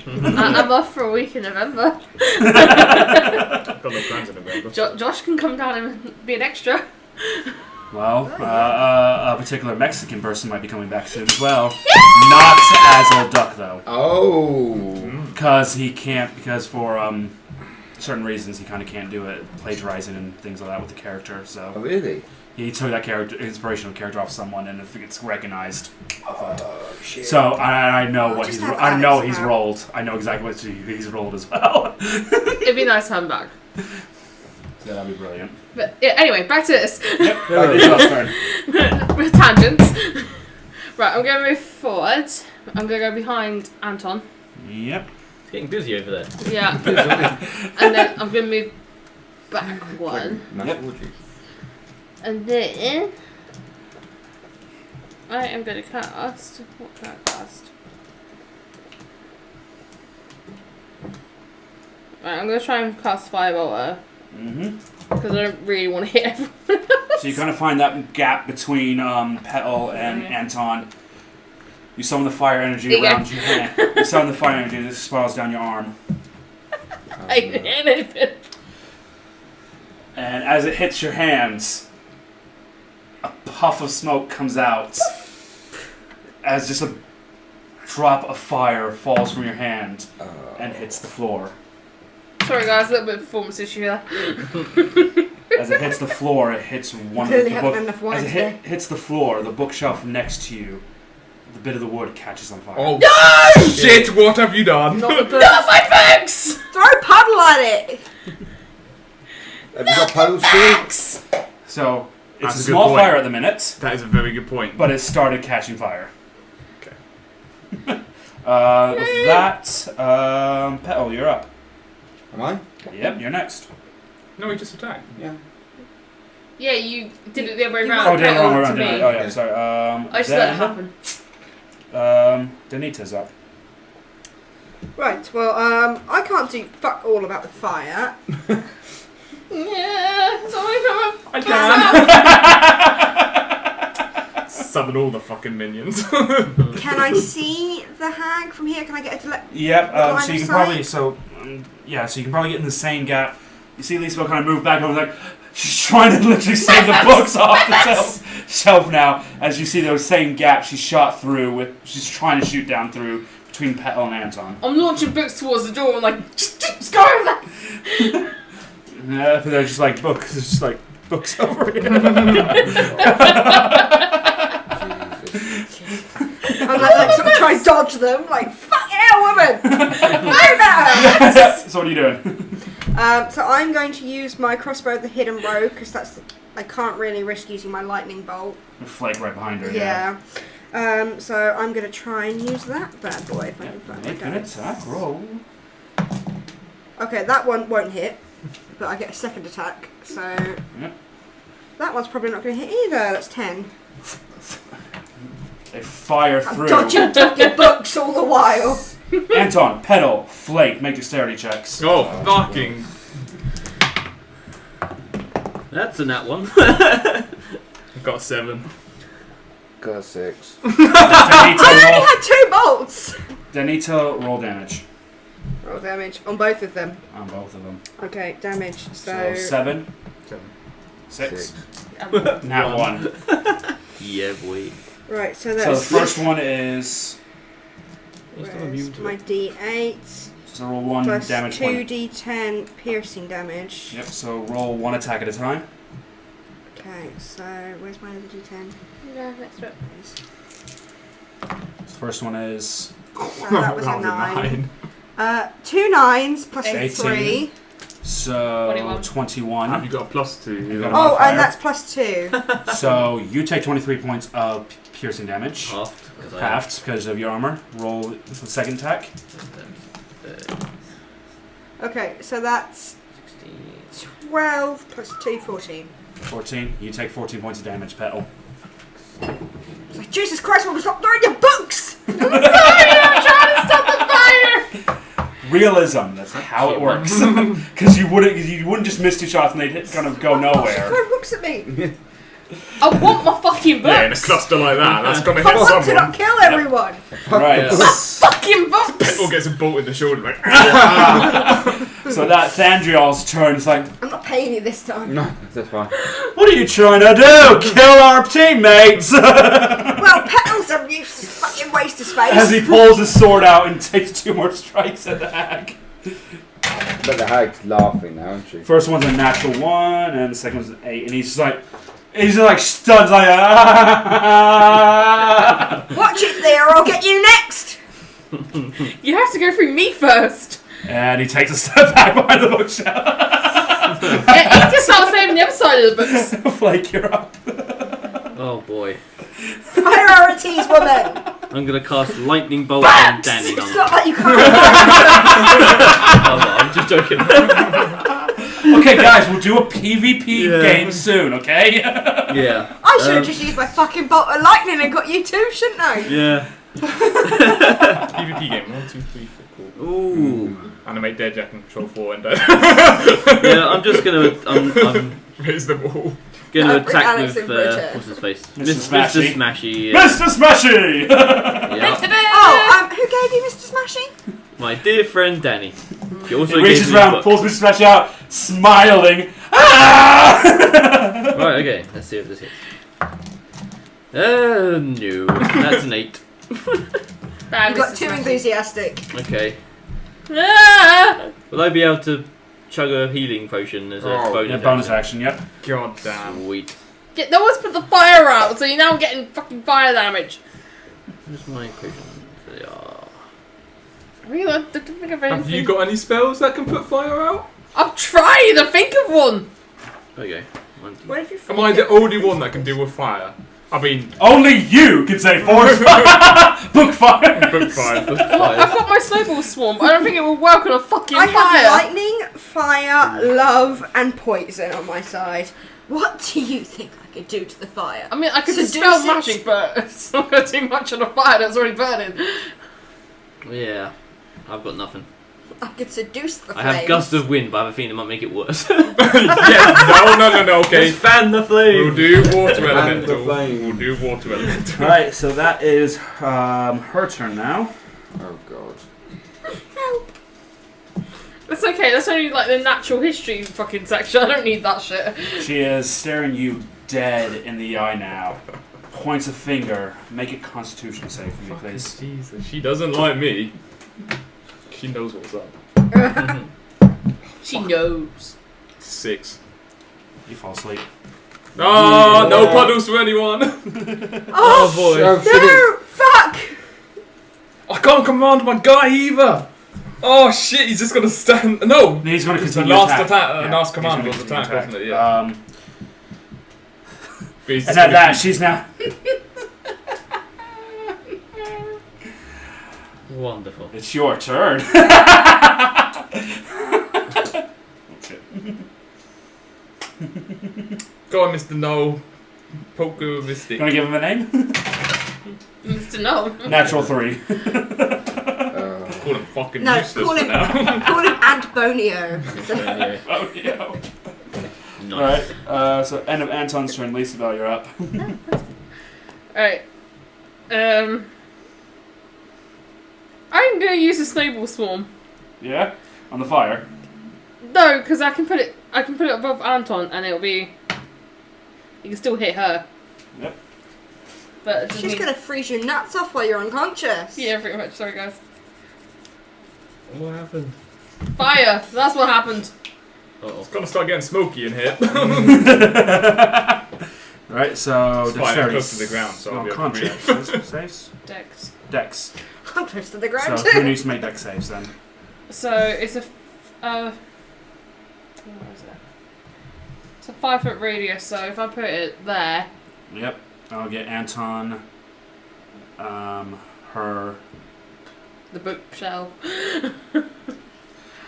I'm off for a week in November. Got no plans in November. Josh can come down and be an extra. Well, a particular Mexican person might be coming back soon as well. Not as Old Duck though, Oh. because he can't. Because for certain reasons, he kind of can't do it, plagiarizing and things like that with the character. Oh, So really? he took that character, inspirational character, off someone, and if it gets recognized. Oh, shit. So I know I'll what just he's. have I know Alex he's now. rolled. I know exactly what he's rolled as well. It'd be nice to have him back. So that'd be brilliant. But yeah, anyway, back to this. Yep. It's your turn. With tangents. Right, I'm going to move forward. I'm going to go behind Anton. Yep. It's getting busy over there. Yeah. And then I'm going to move back one. Massive orgy. And then I am going to cast. What can I cast? Right, I'm gonna try and cast Firebolt at her. Mm-hmm. Because I don't really want to hit everyone. So you kind of find that gap between Petal and Anton. You summon the fire energy around your hand. You summon the fire energy that spirals down your arm. I didn't hit anything. And as it hits your hands, a puff of smoke comes out. As just a drop of fire falls from your hand and hits the floor. Sorry guys, a little bit of performance issue there. As it hits the floor, it hits one of Clearly the haven't book. enough wine As it today. hits the floor, the bookshelf next to you, the bit of the wood catches on fire. Oh shit! What have you done? Not the books. Not my books! Throw puddle at it! Have you got puddles too? So it's That's a a good small point. fire at the minute, That is a very good point. but it started catching fire. Okay. With that, Petal, you're up. Am I? Yep, you're next. No, he just attacked. Yeah. Yeah, you did it the other way You around. Oh, did it the wrong way to around, didn't I? me. Oh, yeah, sorry. I just let it happen. Danita's up. Right, well, I can't do fuck all about the fire. Yeah, somebody come up. I can. Summon all the fucking minions. Can I see the hag from here? Can I get a Yep, line so of you can sight? probably, so you can probably get in the same gap. You see Lisa kind of move back over, like, she's trying to literally save the books off the shelf now. As you see those same gaps she shot through, she's trying to shoot down through between Petal and Anton. I'm launching books towards the door. I'm like, just go over there. Yeah, but they're just like books. It's just like books over here. I'm like sort of try and dodge them, like, fuck yeah, woman! Move at her! So what are you doing? So I'm going to use my crossbow of the hidden rogue, because I can't really risk using my lightning bolt. Flake right behind her. Yeah. So I'm going to try and use that bad boy if I can find my Make an dice. attack roll. Okay, that one won't hit, but I get a second attack, so... Yep. That one's probably not going to hit either, that's 10. They fire I'm through. dodging fucking books all the while. Anton, Petal, Flake, make dexterity checks. Oh, fucking. That's a nat one. I've got a 7. Got a 6. I Danita, only had 2 bolts! Danita, roll damage Roll damage on both of them. on both of them. Okay, damage. So 7, 7. 6, Um, nat 1. Yeah, boy. Right, so So the that's first one is where's my D8 so roll 1 plus damage point. 2d10 piercing damage. Yep. So roll 1 attack at a time. Okay, so where's my other D10? yeah, next to it. The first one is So that was a That 9. 2 9s plus 18. 3. so 21. 21. Have you got a +2? You got a Oh, modifier. and that's plus 2. So you take 23 points of piercing damage. Half. Halved because of your armor. Roll the second attack. Okay, so that's 16. 12 plus 2, 14. 14. You take 14 points of damage, Petal. It's like, Jesus Christ, woman, stop throwing your books! Realism. That's how it works. Because you wouldn't just miss 2 shots and they'd kind of go nowhere. Throw books at me! I want my fucking Yeah, in a books. cluster like that, that's gonna I hit want to someone. not kill everyone! Right. Fucking books. Petal gets a bolt in the shoulder, like. So that Thandriel's turn is like, I'm not paying you this time. No, that's fine. what are you trying to do? Kill our teammates! Well, Petal's a useless fucking waste of space. As he pulls his sword out and takes 2 more strikes at the hag. But the hag's laughing now, isn't she? First one's a natural 1, and the second one's an 8, and he's just like stunned, like, ah! Watch it there, or I'll get you next! You have to go through me first. And he takes a step back behind the bookshelf. Yeah, he can start saving the other side of the books. Flake, you're up. Oh boy. Priorities, woman! I'm gonna cast lightning bolt on Danny. It's not like you can't. I'm just joking. Okay, guys, we'll do a PvP game soon, okay? Yeah. I should have just used my fucking bolt of lightning and got you too, shouldn't I? Yeah. PvP game. 1, 2, 3, 4, 5. Ooh. Animate dead, I can control 4 and Yeah, I'm just gonna. I'm raise them all. gonna Bring attack Alex with in for a turn. what's his face? Mr. Mr. Smashy. Smashy. Yeah. Mr. Smashy! Yeah. Oh, who gave you Mr. Smashing? My dear friend Danny. She also He gave reaches me a around, book. pulls Mr. Smashy out, smiling. Ah! Right, okay, let's see if this hits. No, that's an 8. Bad, You got Mr. too Smashy. Okay. enthusiastic. Ah! Will I be able to chug a healing potion as a bonus? Yeah, bonus action, yep. God damn. Sweet. No one's put the fire out, so you're now getting fucking fire damage. Where's my potion? They are. Really? I don't think I've Have you got any spells that can put fire out? I'm trying to think of one. Okay. What if you Am I the only one that can deal with fire? I mean, Only you can say force book fire. book 5. Well, I've got my snowball swarm. I don't think it will work on a fucking I have fire. lightning, fire, love, and poison on my side. What do you think I could do to the fire? I mean, I could Seduce dispel it. magic, but it's not going to do much on a fire that's already burning. Yeah. I've got nothing. I could seduce the I flames. have gust of wind, but I have a feeling it might make it worse. Yeah, no, okay. Just fan the flame. We'll do water Fan the elemental. flame. We'll do water elemental. Right, so that is her turn now. Oh god. That's okay, that's only like the natural history fucking section. I don't need that shit. She is staring you dead in the eye now. Points a finger. Make a Constitution save for me, please. Jesus, she doesn't like me. She knows what's up. She knows. 6. You fall asleep. Oh, no puddles for anyone. Oh, boy. no! Fuck! I can't command my guy either. Oh shit, he's just gonna stand. No! He's going to It's the continue last attack. attack, Yeah, last he's command gonna was continue attack, wasn't it? Yeah. But he's And just at gonna that, keep- she's now. Wonderful. It's your turn. Oh, shit. Go on, Mr. No. Poker Mystic. Gonna give him a name? Mr. No. Natural 3. Call him fucking No, useless call for him, now. call him Antonio. Oh, yeah. Nice. Alright, so end of Anton's turn. Lisa, you're up. Alright. I'm going to use a snowball swarm. Yeah? On the fire. No, because I can put it above Anton and it'll be... You can still hit her. Yep. But it doesn't She's mean- gonna freeze your nuts off while you're unconscious. Yeah, pretty much. Sorry, guys. What happened? Fire! That's what happened. Uh-oh. It's gonna start getting smoky in here. Right, so It's fine, I'm dexterity. close to the ground, so I'll be able to conscious. Saves? Dex. Dex. I'm close to the So ground who too. needs to make dex saves then? So it's a... what is it? It's a 5-foot radius, so if I put it there... Yep. I'll get Anton, her... The bookshelf.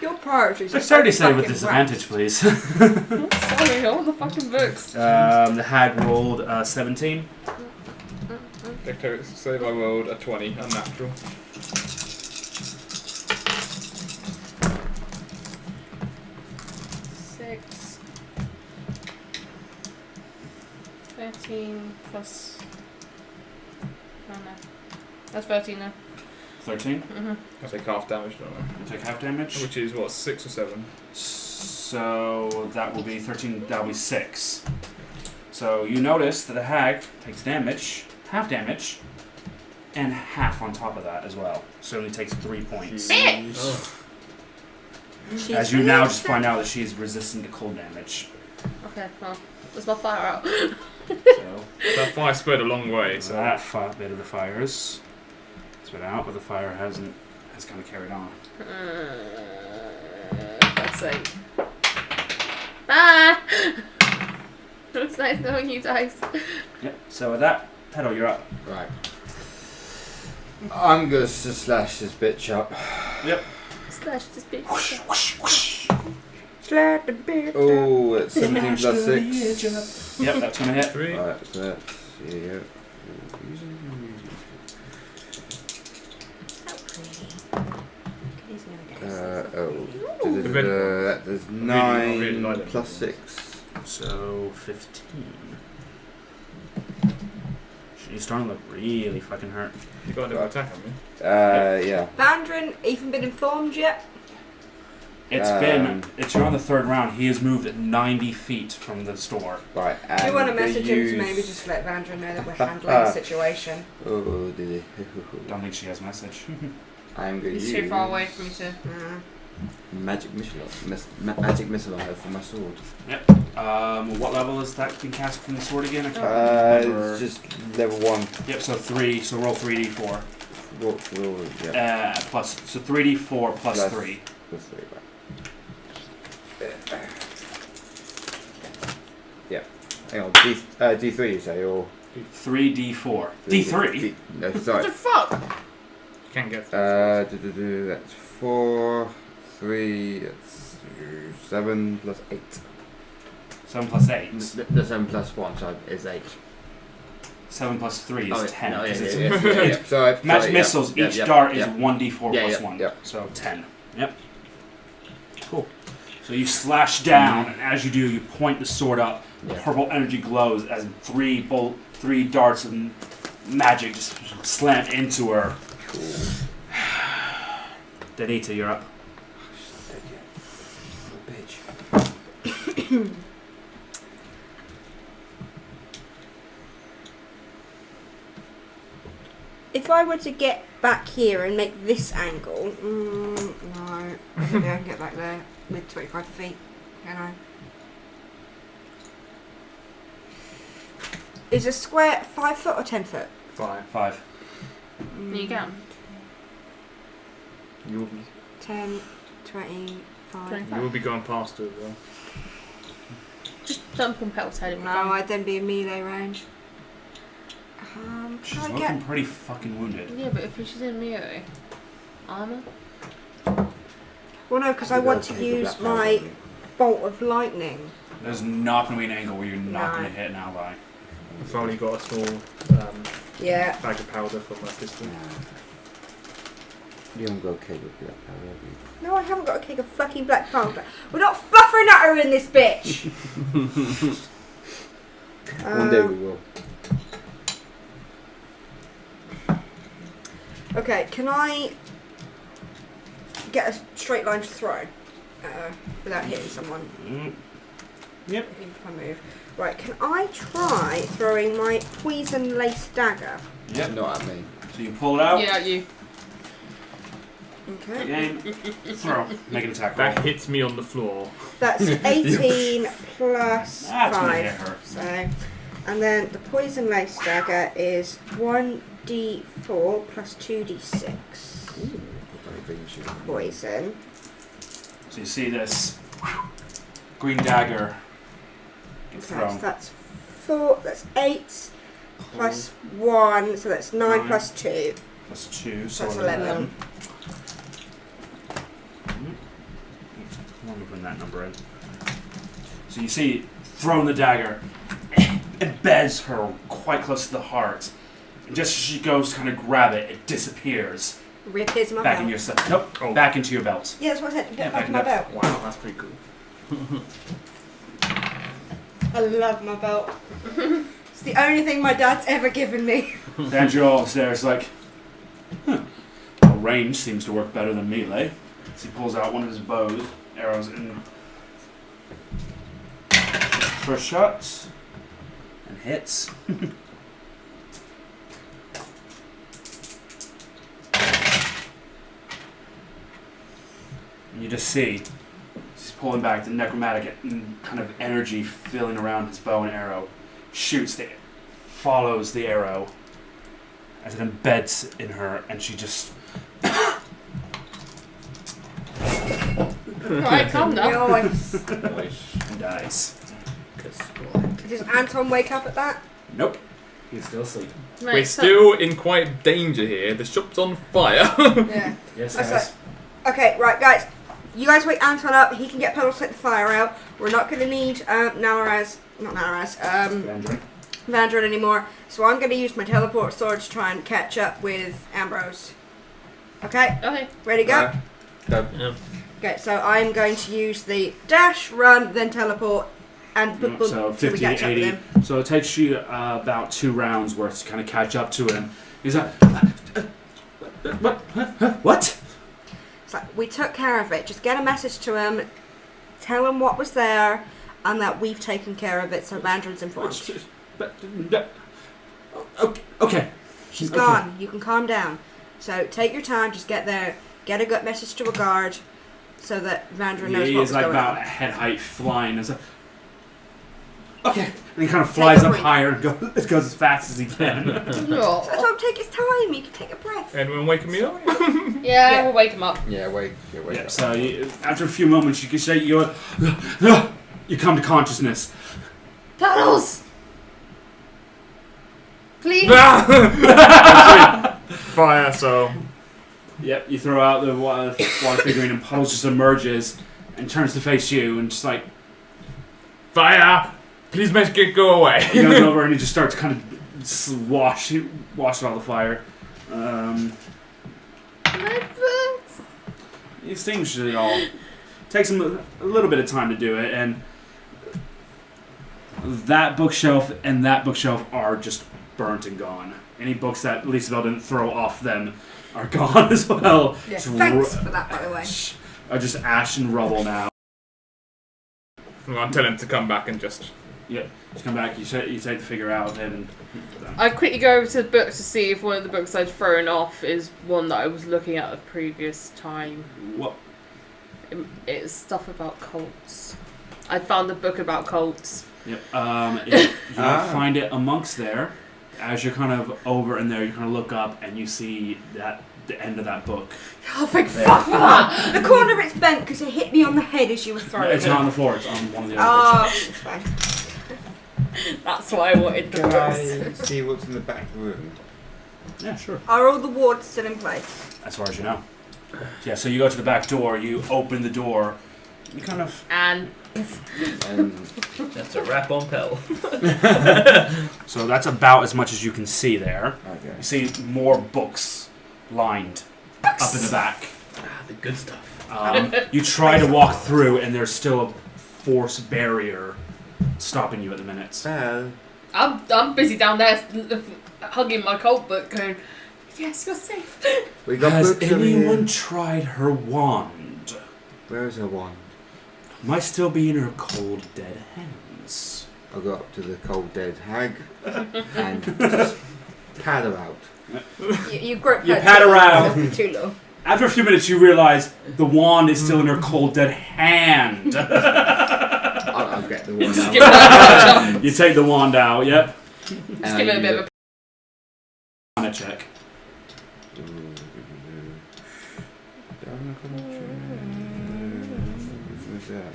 Your priorities are Dexterity so save with fucking disadvantage, please. Sorry, all the fucking books. The hag rolled 17. Dexterity save, I rolled a 20, unnatural. Six. 13 plus... Oh no. That's 13 now. 13. Mm-hmm. I take half damage, don't You take half damage. I? Which is what, 6 or 7? So that will be 13, that'll be 6. So you notice that the hag takes damage, half damage, and half on top of that as well. So it only takes 3 points. Jeez. She's As you now just find out that she's resistant to cold damage. Okay, well, there's my fire out. So That fire spread a long way, so that bit of the fires spread out, but the fire has kind of carried on. Let's see. Bye! It's nice knowing you guys. Yep. So with that, Pedo, you're up. Right. I'm gonna slash this bitch up. Yep. Slash this bitch. Slap the bitch. Oh, it's 17 plus 6. Yep, that's gonna hit. 3. Right, so that's... Yeah. So pretty. He's no There's 9 really like them. plus 6. So 15. She's starting to look really fucking hurt. You got another attack on me? Yeah. Vandrin, even been informed yet? It's you're on the 3rd round. He has moved 90 feet from the store. Right. Do you want to and they message him to use- maybe just let Vandrin know that we're handling the situation? Oh, did he? Don't think she has message. I'm going to He's use too far away for me to. magic missile I have for my sword. What level is that being cast from the sword again? I can't remember. It's just level 1. Yep, so 3, so roll 3d4. Yeah. Plus, so 3d4 plus Plus- 3. Plus 3, right. Yeah. Hang on. D3 you say, or 3d4. D3? No, What sorry. the fuck? You can get That's 4, 3, that's 7 plus 8. 7 plus 8. The 7 plus 1 so is 8. 7 plus 3 is 10. No, yeah, 'cause yeah, it's- yeah, yeah. Sorry, Magic sorry, missiles, yeah, each yeah, dart yeah. is 1d4 Yeah, plus yeah, 1. yeah. So 10. Yep. Cool. So you slash down, and as you do, you point the sword up. Yeah. Purple energy glows as 3 darts of magic just slam into her. Cool. Danita, you're up. Bitch. If I were to get back here and make this angle, no, I don't think I can get back there with 25 feet, can I? Is a square 5 foot or 10 foot? 5. You can. You will be, 10, 25. 25. you will be going past her as well. Just jump on Petal's head. No, I'd then be in melee range. She's Can I looking get... pretty fucking wounded. Yeah, but if she's in melee armor. Well, no, because I want to use my bolt of lightning. There's not going to be an angle where you're not No. going to hit an ally. I've only got a small Yeah. bag of powder for my pistol. You haven't got a keg of black powder, have you? No, I haven't got a keg of fucking black powder. We're not fluffering at her in this bitch! One day we will. Okay, can I get a straight line to throw without hitting someone? Yep. If I move. Right, can I try throwing my poison lace dagger? Yep. Not at me. So you pull it out. Yeah, you. Okay. Again. Throw. Make an attack roll. That hits me on the floor. That's 18 plus That's going to 5. hit her. So, and then the poison lace dagger is 1d4 plus 2d6 poison. So you see this green dagger get Okay, thrown. so that's 4, that's 8 plus 1, so that's 9 Nine. plus 2. Plus 2, so That's 11. 11. Let me put that number in. So you see, throwing the dagger, embeds her quite close to the heart. And just as she goes to kind of grab it, it disappears. Reappears in my Back belt. in your nope, Oh. back into your belt. Yeah, that's what I said. Yeah, Get back back in my it belt. Wow, that's pretty cool. I love my belt. It's the only thing my dad's ever given me. Andrew stares like, well, range seems to work better than melee. So he pulls out one of his bows, arrows, and first shot, and hits. And you just see he's pulling back the necromantic kind of energy filling around his bow and arrow, shoots the, follows the arrow as it embeds in her, and she just Right, calm down. Nice. dies. Does Anton wake up at that? Nope, he's still asleep. Right, We're so- still in quite danger here. The shop's on fire. Yeah. Yes, That's guys. Okay, right, guys. You guys wake Anton up. He can get Pedal to set the fire out. We're not going to need Vandrin anymore. So I'm going to use my teleport sword to try and catch up with Ambrose. Okay, Okay. ready, go. Done. Yeah. Okay, so I'm going to use the dash, run, then teleport, and boom, boom, So till we 50, catch up with 80. him. So it takes you about 2 rounds worth to kind of catch up to him. He's like, what? What? It's like, we took care of it. Just get a message to him, tell him what was there, and that we've taken care of it, so Vandrin's informed. Okay. She's Okay. gone. You can calm down. So take your time, just get there, get a good message to a guard, so that Vandrin knows He what is was like going about on. a head height flying. It's like, okay. And he kind of flies a up break. higher and goes as fast as he can. No. So don't take his time. You can take a breath. Anyone waking me up? Yeah, we'll wake him up. Yeah, wait Yeah, up. so after a few moments, you can say you come to consciousness. Tunnels! Please! Fire, so. Yep, you throw out the water figurine and Puddles just emerges and turns to face you and just like Fire! Please make it go away. he goes over and he just starts kind of wash all the fire. My books! It seems it all takes him a little bit of time to do it, and that bookshelf and that bookshelf are just burnt and gone. Any books that Lisabel didn't throw off them are gone as well. Yeah, Just thanks for that, by the way. Are just ash and rubble now. I'll tell him to come back and just. Yep. You come back, you take the figure out of him, and I quickly go over to the books to see if one of the books I'd thrown off is one that I was looking at the previous time. what? It's stuff about cults. I found a book about cults. Yep. You find it amongst there. As you're kind of over in there, you kind of look up and you see that the end of that book. Oh, thank fuck for that! The corner of it's bent because it hit me on the head as you were throwing It's it. not on the floor. It's on one of the other bookshelves. It's fine. That's why I wanted the Can books. I see what's in the back room? Yeah, sure. Are all the wards still in place? As far as you know. Yeah. So you go to the back door. You open the door. You kind of. And And That's a wrap on Pell. So that's about as much as you can see there. okay. You see more books lined up in the back. Ah, the good stuff. You try to walk through, and there's still a force barrier stopping you at the minute. Well, I'm busy down there hugging my cult book going, yes, you're safe. we got Has books over anyone here. tried her wand? Where is her wand? Might still be in her cold, dead hands. I go up to the cold dead hag and just pat her out. You grip You her pat too her low. out. Too low. After a few minutes, you realize the wand is still in her cold, dead hand. I'll get the wand Just out. give her You take the wand out, yep. Just give it a bit of a... On a check. What's that?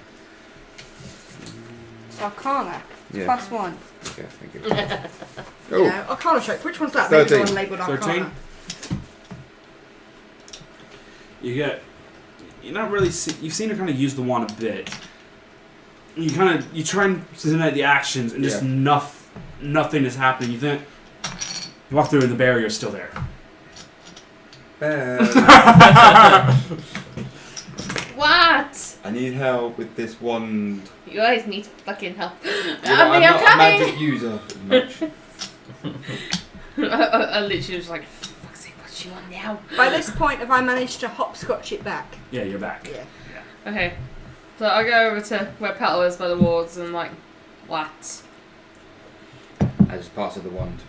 Arcana. Yeah. +1. Okay, thank you. Oh. Oh, Yeah, Arcana check. Which one's that? Maybe the 13. one labelled Arcana. 13? You're not really you've seen her kind of use the wand a bit. You try and simulate the actions and just Yeah. nothing is happening. You walk through and the barrier's still there. What? I need help with this wand. You guys need fucking help. I'm I'm not a coming! magic user much. I literally was like, fuck's sake, what's she on now? By this point, have I managed to hopscotch it back? Yeah, you're back. Yeah. Okay. So I go over to where Petal is by the wards and like, what? I just pass her the wand.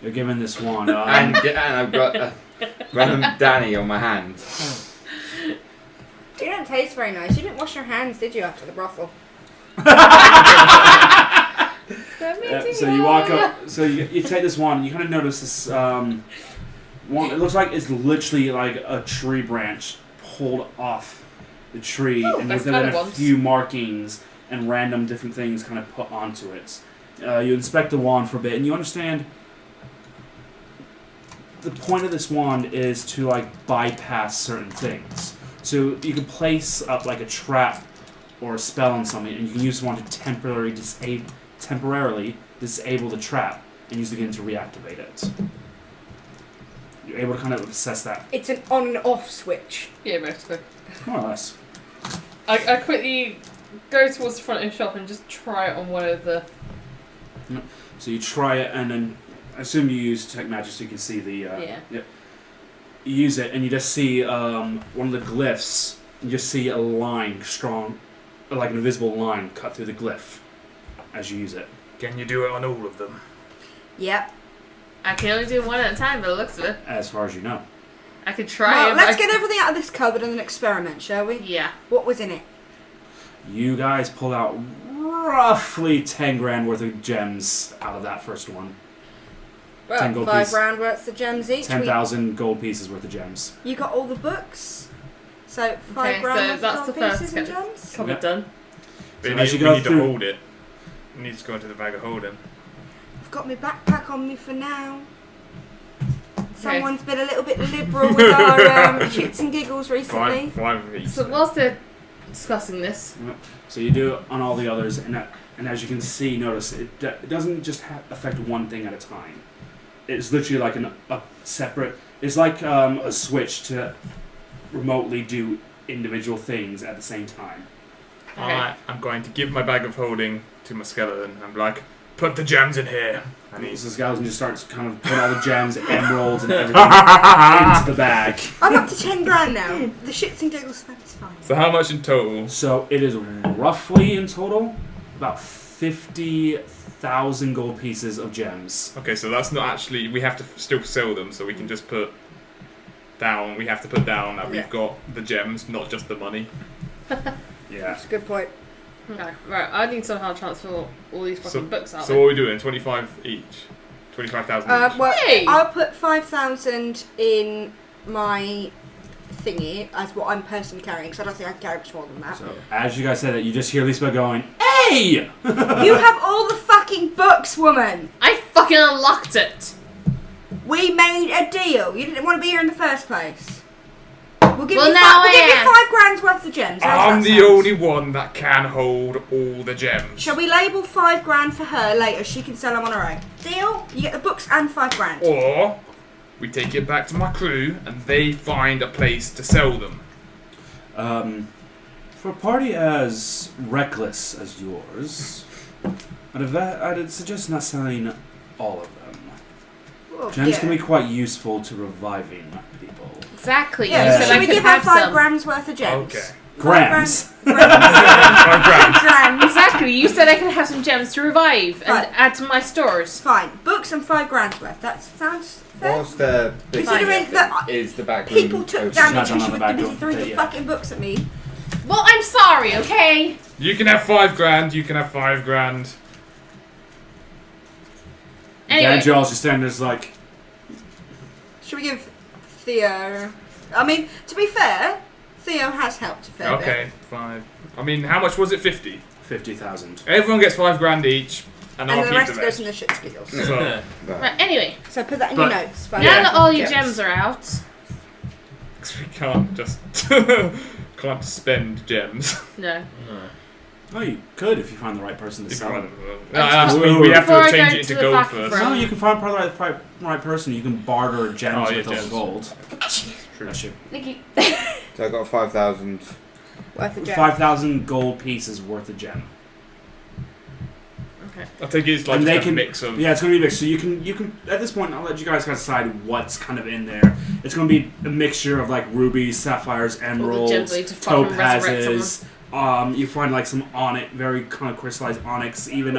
You're given this wand. And I've got a random Danny on my hand. You don't taste very nice. You didn't wash your hands, did you, after the brothel? So you walk up. So you take this wand. And you kind of notice this wand. It looks like it's literally like a tree branch pulled off the tree, Oh, and that's there's kind then of a ones. few markings and random different things kind of put onto it. You inspect the wand for a bit, and you understand the point of this wand is to like bypass certain things. So you can place up like a trap or a spell on something, and you can use the wand to temporarily disable the trap and use it again to reactivate it. You're able to kind of assess that, It's an on and off switch. Yeah, basically. more or less. I quickly go towards the front of the shop and just try it on one of the. So you try it, and then I assume you use Detect Magic so you can see the. Yeah. Yep. You use it, and you just see one of the glyphs. You just see a line, like an invisible line, cut through the glyph as you use it. Can you do it on all of them? Yep. I can only do one at a time by the looks of it. As far as you know. I could try Well, it. let's get everything out of this cupboard and then experiment, shall we? Yeah. What was in it? You guys pull out roughly 10 grand worth of gems out of that first one. 10 gold 5 piece. round worth of gems each. 10,000 gold pieces worth of gems. You got all the books. So 5 Okay, grand so worth that's of the gold first pieces and kind gems. Cupboard Yep. done. We So need, as you we go need to through- hold it. It needs to go into the bag of holding. I've got my backpack on me for now. Someone's been a little bit liberal with our shits and giggles recently. Five of each. So whilst they're discussing this, So you do it on all the others, and as you can see, notice it doesn't just affect one thing at a time. It's literally like a separate. It's like a switch to remotely do individual things at the same time. okay. I'm going to give my bag of holding to my skeleton. I'm like, put the gems in here. And So he's this skeleton just starts kind of putting all the gems, emeralds, and everything into the bag. I'm up to 10 grand now. The shits and giggles fund is fine. So how much in total? So it is roughly in total about 50,000 gold pieces of gems. Okay, so that's not actually. We have to still sell them, so we can just put down. We have to put down that Yeah. we've got the gems, not just the money. Yeah. That's a good point. Okay, right. I need to somehow transfer all these fucking books out. So what are we doing? 25 each. 25,000 each. Well, Hey! I'll put 5,000 in my thingy as what I'm personally carrying, because I don't think I can carry much more than that. So as you guys say that, you just hear Lisbeth going, "Hey!" You have all the fucking books, woman! I fucking unlocked it. We made a deal. You didn't want to be here in the first place. We'll give Well, you now we'll I give you am. 5 grand's worth of gems. How's I'm that the sound? only one that can hold all the gems. Shall we label 5 grand for her later? She can sell them on her own. Deal? You get the books and 5 grand. Or we take it back to my crew and they find a place to sell them. For a party as reckless as yours, I'd suggest not selling all of them. Well, Gems yeah. can be quite useful to reviving people. Exactly. Yeah, You so said should I we could give her have 5 some. grams worth of gems? Okay. 5 Grams. $5 grand. Grams. Exactly. You said I could have some gems to revive and Right. add to my stores. Fine. Books and 5 grand's worth. That sounds fair. What's the big Considering thing that is the back room People took ocean? damage Not done because on she the was back busy door, throwing but the yeah. fucking books at me. Well, I'm sorry. Okay. You can have 5 grand. You can have 5 grand. Anyway. Dad Jaws just standing there just like, Should we give Theo... I mean, to be fair, Theo has helped a fair bit. Okay, 5. I mean, how much was it? 50. 50,000. Everyone gets 5 grand each, and And I'll the keep rest the goes rest. in the shit skittles. So, Right. Right. Anyway. So put that in But- your notes. Now Yeah. that all your gems are out, 'cause we can't just can't spend gems. no. Oh, you could if you find the right person to If sell you them. want them. We have Before I to change go it into to the gold back first. room. No, you can find probably the right person. You can barter gems Oh, yeah, with those gems. gold. That's true. Nikki. So I got 5,000. Worth of gems. 5,000 gold pieces worth of gem. Okay. I think it's like And just they a can- mix of. Yeah, it's gonna be mixed. So you can at this point I'll let you guys decide what's kind of in there. It's gonna be a mixture of like rubies, sapphires, emeralds, gems need to fucking resurrect topazes. You find like some onyx, very kind of crystallized onyx, even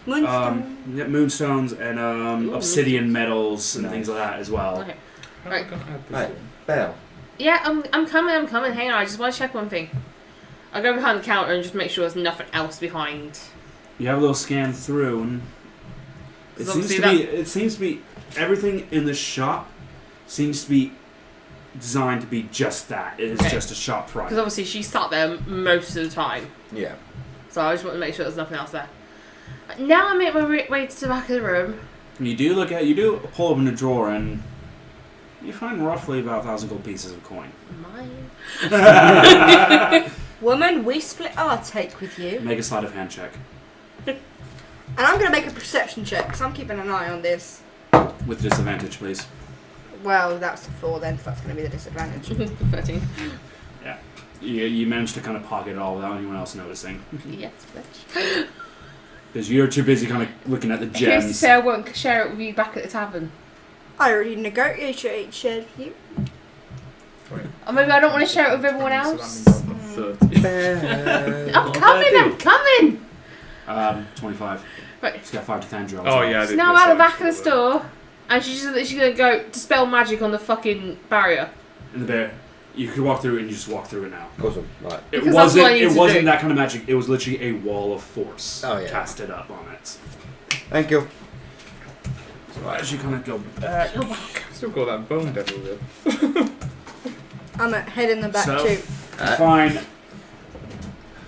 Moonstone. yeah, moonstones and obsidian metals and Nice. things like that as well. Okay. How am I gonna add this Right. in? Bell. Yeah, I'm coming. Hang on. I just want to check one thing. I'll go behind the counter and just make sure there's nothing else behind. You have a little scan through, and it 'Cause seems to obviously be. It seems to be everything in the shop seems to be designed to be just that. It is Okay. just a shop front. Because obviously she sat there most of the time. Yeah. So I just want to make sure there's nothing else there. Now I make my way to the back of the room. You do pull open a drawer, and you find roughly about 1,000 gold pieces of coin. Mine. Woman, we split our take with you. Make a sleight of hand check And I'm going to make a perception check because I'm keeping an eye on this. with disadvantage, please. Well, that's a 4 then, so that's going to be the disadvantage. 13. You managed to kind of pocket it all without anyone else noticing. Yes, bitch. Because you're too busy kind of looking at the Who's to gems. say I won't share it with you back at the tavern? I already negotiated shared with you. Or maybe I don't want to share it with everyone else. So that means I've got 30. I'm coming! 25. Right. She's got 5 to Thandra. Oh yeah, I So did now miss I'm at the out. back of the store, and she's going to go dispel magic on the fucking barrier. In the bear. You could walk through it and you just walk through it now. Awesome. Right. It Because that's what I need wasn't. It to wasn't do. that kind of magic. It was literally a wall of force casted up on it. Thank you. So as you kind of go back, Still got that bone devil there. I'm at head in the back So- too. you find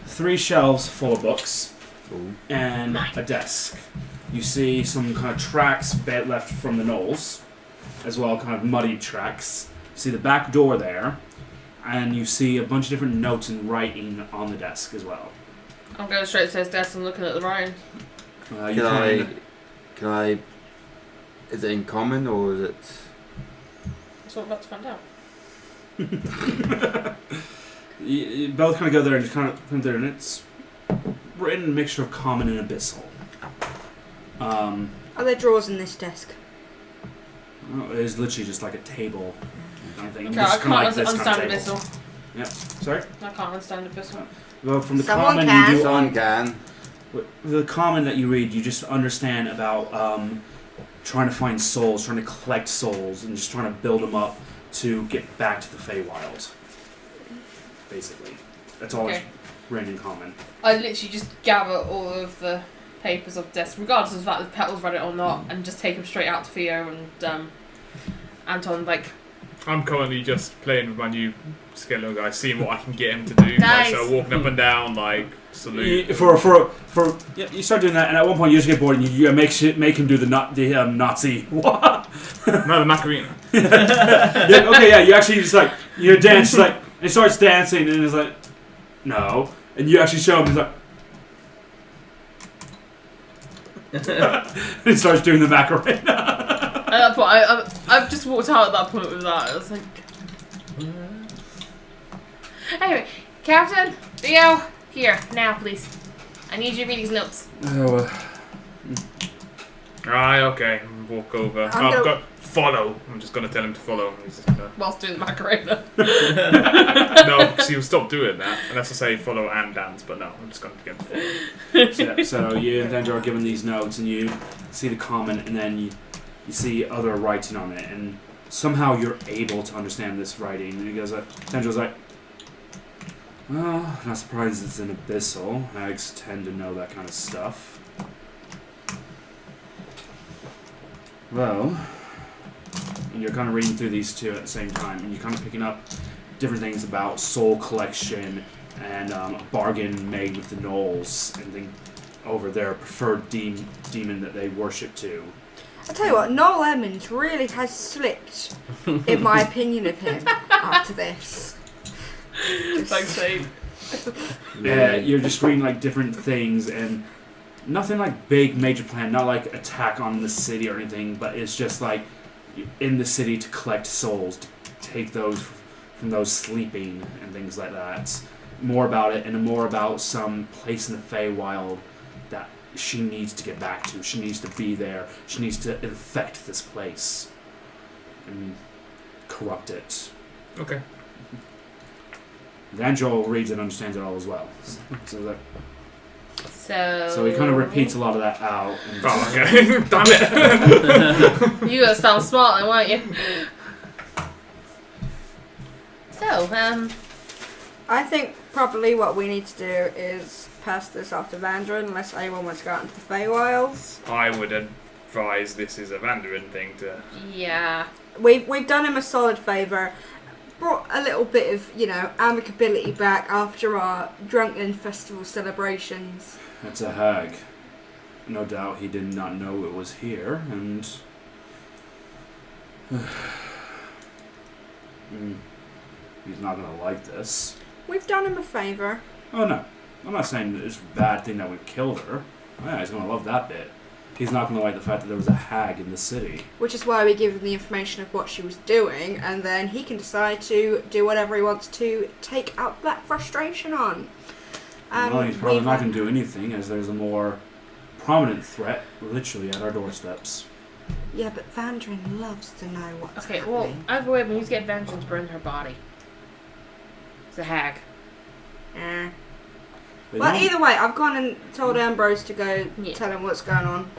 3 shelves full of books Ooh. and a desk. You see some kind of tracks left from the knolls, as well, kind of muddied tracks. You see the back door there, and you see a bunch of different notes and writing on the desk as well. I'm going straight to his desk and looking at the writing. Can I? Is it in common or is it? That's what I'm about to find out. You both kind of go there and just kind of come there, and it's written in a mixture of common and abyssal. Are there drawers in this desk? It is literally just like a table kind of thing. Okay, I Just kinda can't like this kind of understand table. Abyssal. Yep. Sorry. I can't understand Abyssal. Well, from the Someone common can. you do Someone can. the common that you read, you just understand about trying to find souls, trying to collect souls, and just trying to build them up to get back to the Feywild. Basically, that's all Okay. it's written in common. I literally just gather all of the papers off the desk, regardless of the fact that Petal's read it or not, and just take them straight out to Theo and Anton. Like, I'm currently just playing with my new skeleton guy, seeing what I can get him to do. Nice. Like, so walking up and down, like salute. You start doing that, and at one point you just get bored, and you make him do the Nazi. What? No, the Macarena. You actually just like you dance like and he starts dancing, and it's like no, and you actually show him. He's like. He starts doing the Macarena. at that point, I've just walked out at that point with that. I was like, anyway, Captain Theo, here now, please. I need you to read these notes. Right, okay. Walk over. I'm I've gonna- got follow. I'm just gonna tell him to follow. He's just gonna... Whilst doing the Macarena. No, because he'll stop doing that unless I say follow and dance. But no, I'm just gonna get him to follow. So you and Thandra are given these notes, and you see the comment, and then you see other writing on it, and somehow you're able to understand this writing. And he goes, Thandra's like, well, not surprised it's an abyssal. Hags tend to know that kind of stuff. Well, and you're kind of reading through these two at the same time, and you're kind of picking up different things about soul collection and a bargain made with the gnolls and things over their preferred demon that they worship to. I'll tell you what, Noel Emmons really has slipped, in my opinion of him, after this. Thanks, Dave. Yeah, you're just reading like different things and nothing like big major plan, not like attack on the city or anything, but it's just like in the city to collect souls, to take those from those sleeping and things like that. More about it and more about some place in the Feywild that she needs to get back to. She needs to be there. She needs to infect this place and corrupt it. Okay. Then Joel reads and understands it all as well. So So he kind of repeats a lot of that out. And Oh, okay. Damn it. You gotta sound smart then, won't you? So, I think probably what we need to do is pass this off to Vandra unless anyone wants to go out into the Feywilds. I would advise this is a Vandarin thing to... yeah. We've done him a solid favour. Brought a little bit of, amicability back after our drunken festival celebrations. It's a hag. No doubt he did not know it was here, and... he's not going to like this. We've done him a favour. Oh no, I'm not saying it's a bad thing that we killed her. Yeah, he's going to love that bit. he's not going to like the fact that there was a hag in the city. Which is why we give him the information of what she was doing, and then he can decide to do whatever he wants to take out that frustration on. Well, he's probably not going to do anything, as there's a more prominent threat literally at our doorsteps. Yeah, but Vandrin loves to know what's happening. well, either way, we need to get Vandrin to burn her body. It's a hag. Well, either way, I've gone and told Ambrose to go Yeah. tell him what's going on.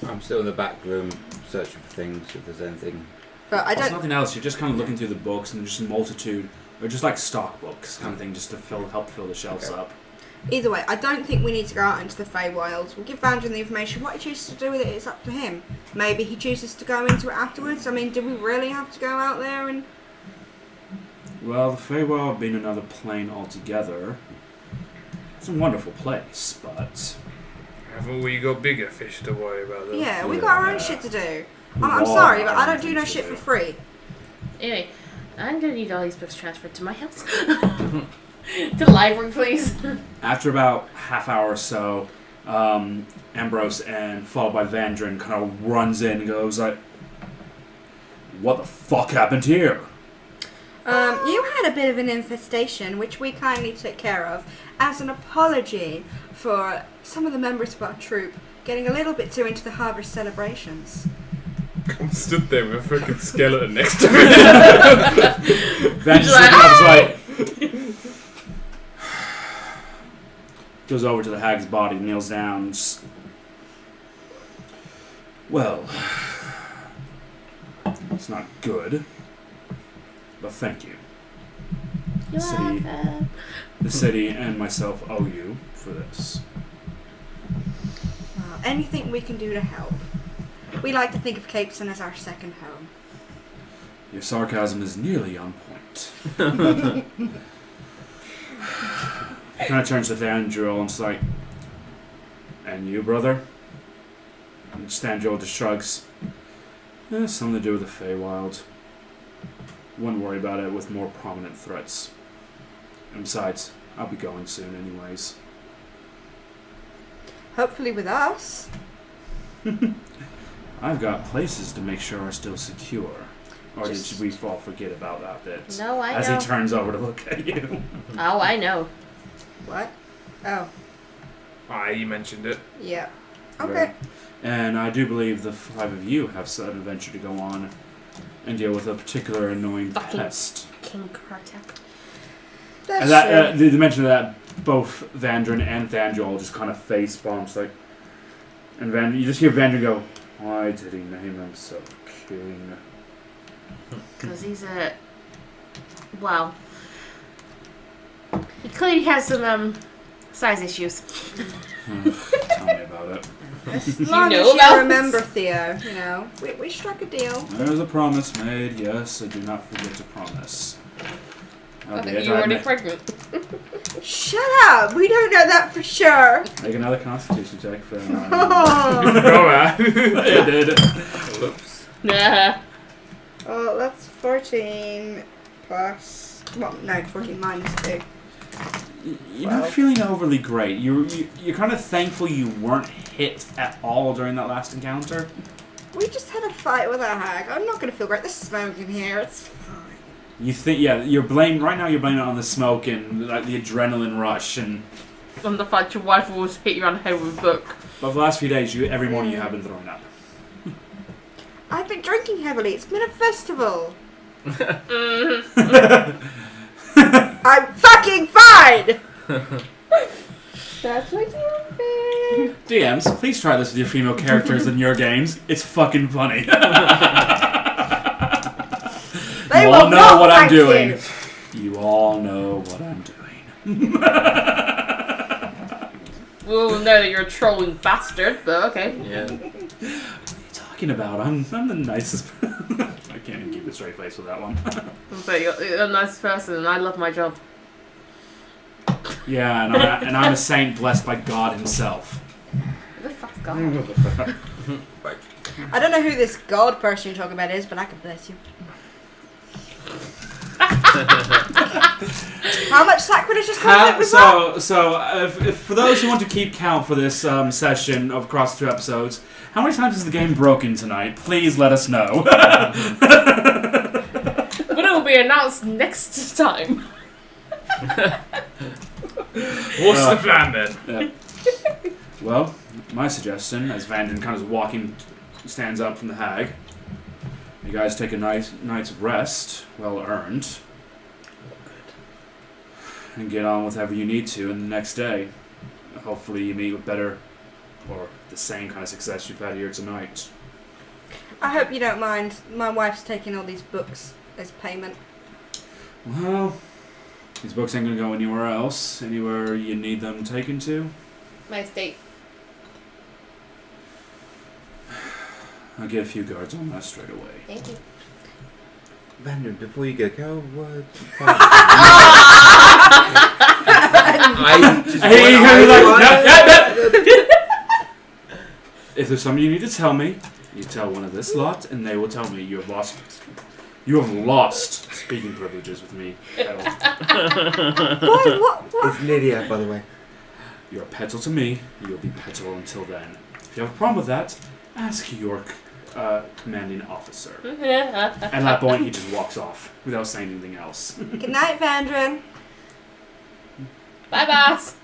I'm still in the back room searching for things, if there's anything. But I There's don't. nothing else. You're just kind of looking through the books, and there's just a multitude, or just like stock books kind of thing, just to help fill the shelves up. Either way, I don't think we need to go out into the Feywilds. We'll give Vandrin the information. What he chooses to do with it is up to him. Maybe he chooses to go into it afterwards. I mean, do we really have to go out there and... Well, the Feywild being another plane altogether, it's a wonderful place, but... Haven't we got bigger fish to worry about, though? Yeah, we got our own shit to do. I'm all sorry, got but our I own don't do no things to shit do. for free. Anyway, I'm gonna need all these books transferred to my house. To the library, please. After about half hour or so, Ambrose and followed by Vandrin kind of runs in and goes like, "What the fuck happened here?" You had a bit of an infestation, which we kindly took care of, as an apology for some of the members of our troop getting a little bit too into the harvest celebrations. I'm stood there with a freaking skeleton next to me. Vandrin's looking up, is like, goes over to the hag's body, kneels down, just, well, it's not good, but thank you. You're City. welcome. The city and myself owe you for this. Well, anything we can do to help. We like to think of Capeson as our second home. Your sarcasm is nearly on point. Kind of turns to Thandril and it's like, "And you, brother?" And Thandril just shrugs. Something to do with the Feywild. Wouldn't worry about it with more prominent threats. And besides, I'll be going soon anyways. Hopefully with us. I've got places to make sure are still secure. Or Just- did we all forget about that bit? No, I As know. he turns over to look at you. Oh, I know. What? Oh, You mentioned it. yeah. Okay. And I do believe the five of you have an adventure to go on and deal with a particular annoying Fucking- pest. King Kartek. That's And that, true. the mention of that, both Vandrin and Thandril just kind of face bombs, like, and you just hear Vandrin go, "Why did he name himself King?" Because he's a... Well... He clearly has some, size issues. Tell me about it. As You long know as you about remember, Theo, you know, we struck a deal. There's a promise made, yes, I do not forget to promise. I Albeit think you're already may- pregnant. Shut up! We don't know that for sure. Make another constitution check for Oh, Go on. It did. Whoops. Nah. oh, that's 14 plus. Well, no, 14 minus 2. You're not feeling overly great. You're kind of thankful you weren't hit at all during that last encounter. We just had a fight with a hag. I'm not gonna feel great. There's smoke in here. It's fine. You think, yeah, you're blaming it on the smoke and like the adrenaline rush, and On the fact your wife always hit you on the head with a book. but for the last few days, every morning you have been throwing up. I've been drinking heavily. It's been a festival. I'm fucking fine! That's what you think. DMs, please try this with your female characters in your games. It's fucking funny. They You will all know not what I'm thank doing. you. You all know what I'm doing. We'll know that you're a trolling bastard, but okay. Yeah. What are you talking about? I'm the nicest. I can't even keep a straight face with that one. But you're a nice person and I love my job. Yeah, and I'm a saint blessed by God himself. Who the fuck's God? I don't know who this god person you're talking about is, but I can bless you. How much sacrilegious content was that? If for those who want to keep count for this session of across 2 episodes, how many times is the game broken tonight? Please let us know. But it will be announced next time. What's the plan then? Yeah. Well, my suggestion, as Vanden kind of stands up from the hag, you guys take a night's rest, well earned, and get on with whatever you need to. And the next day, hopefully, you meet with better or the same kind of success you've had here tonight. I hope you don't mind. My wife's taking all these books as payment. Well, these books ain't gonna go anywhere else. Anywhere you need them taken to. My estate. I'll get a few guards on that straight away. Thank you. Vanden, before you go, can I have a word? If there's something you need to tell me, you tell one of this lot, and they will tell me you have lost speaking privileges with me. What? It's Lydia, by the way. You're a petal to me. You'll be petal until then. If you have a problem with that, ask your commanding officer. At that point, he just walks off without saying anything else. Good night, Vandrin. Bye, boss.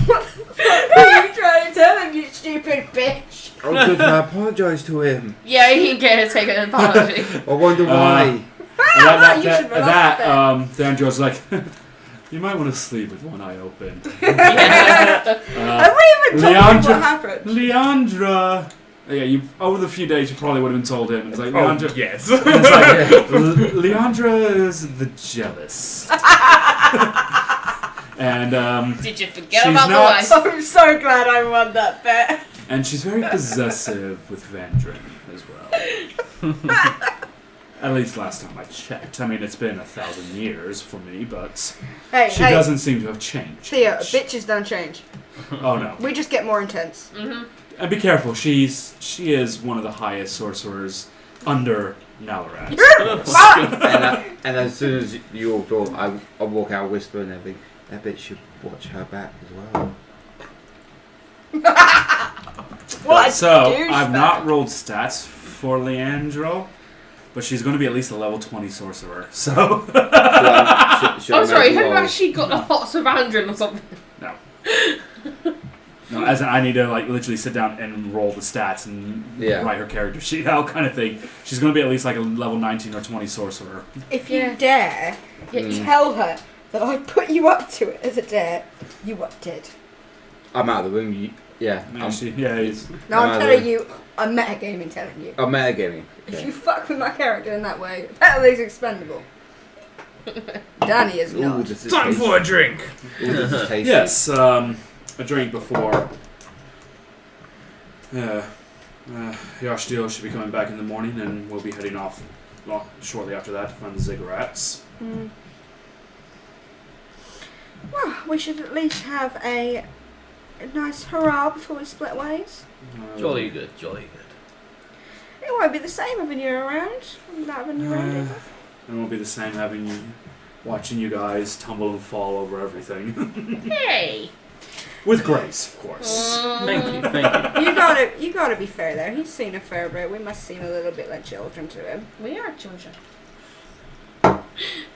What the fuck are you trying to tell him, you stupid bitch? Oh, good, I apologise to him. Yeah, he can get to take an apology. I wonder why. The Android's like, you might want to sleep with one eye open. Have we even told him what happened? Leandra! Yeah, over the few days you probably would have been told him. It's like, Leandra. Yes. It's like, Leandra is the jealous. And did you forget about the wife? I'm so glad I won that bet. And she's very possessive with Vandrin as well. At least last time I checked. I mean, it's been 1,000 years for me, but she doesn't seem to have changed. Theo, bitches don't change. Oh no. We just get more intense. Mm-hmm. And be careful. She is one of the highest sorcerers under Nalarat. And as soon as you all talk, I walk out whispering everything. That bitch should watch her back as well. What? So, I've not rolled stats for Leandro, but she's going to be at least a level 20 sorcerer. So. I'm sorry, have you actually got a hot Savandrin or something? No. No, as in I need to literally sit down and roll the stats and write her character sheet out kind of thing. She's going to be at least like a level 19 or 20 sorcerer. If you dare tell her that I put you up to it as a dare, you what did? I'm out of the room. I'm telling you, I'm metagaming telling you. I'm metagaming. Okay. If you fuck with my character in that way, Petally's expendable. Danny is not. Ooh, this is Time tasty. for a drink. Ooh, this is tasty. Yes, a drink before. Yashdil should be coming back in the morning, and we'll be heading off shortly after that to find the ziggurats. Well, we should at least have a nice hurrah before we split ways. Jolly good. It won't be the same having you around. Not having you around either. It won't be the same watching you guys tumble and fall over everything. Hey! With grace, of course. Thank you. You gotta be fair there. He's seen a fair bit. We must seem a little bit like children to him. We are children.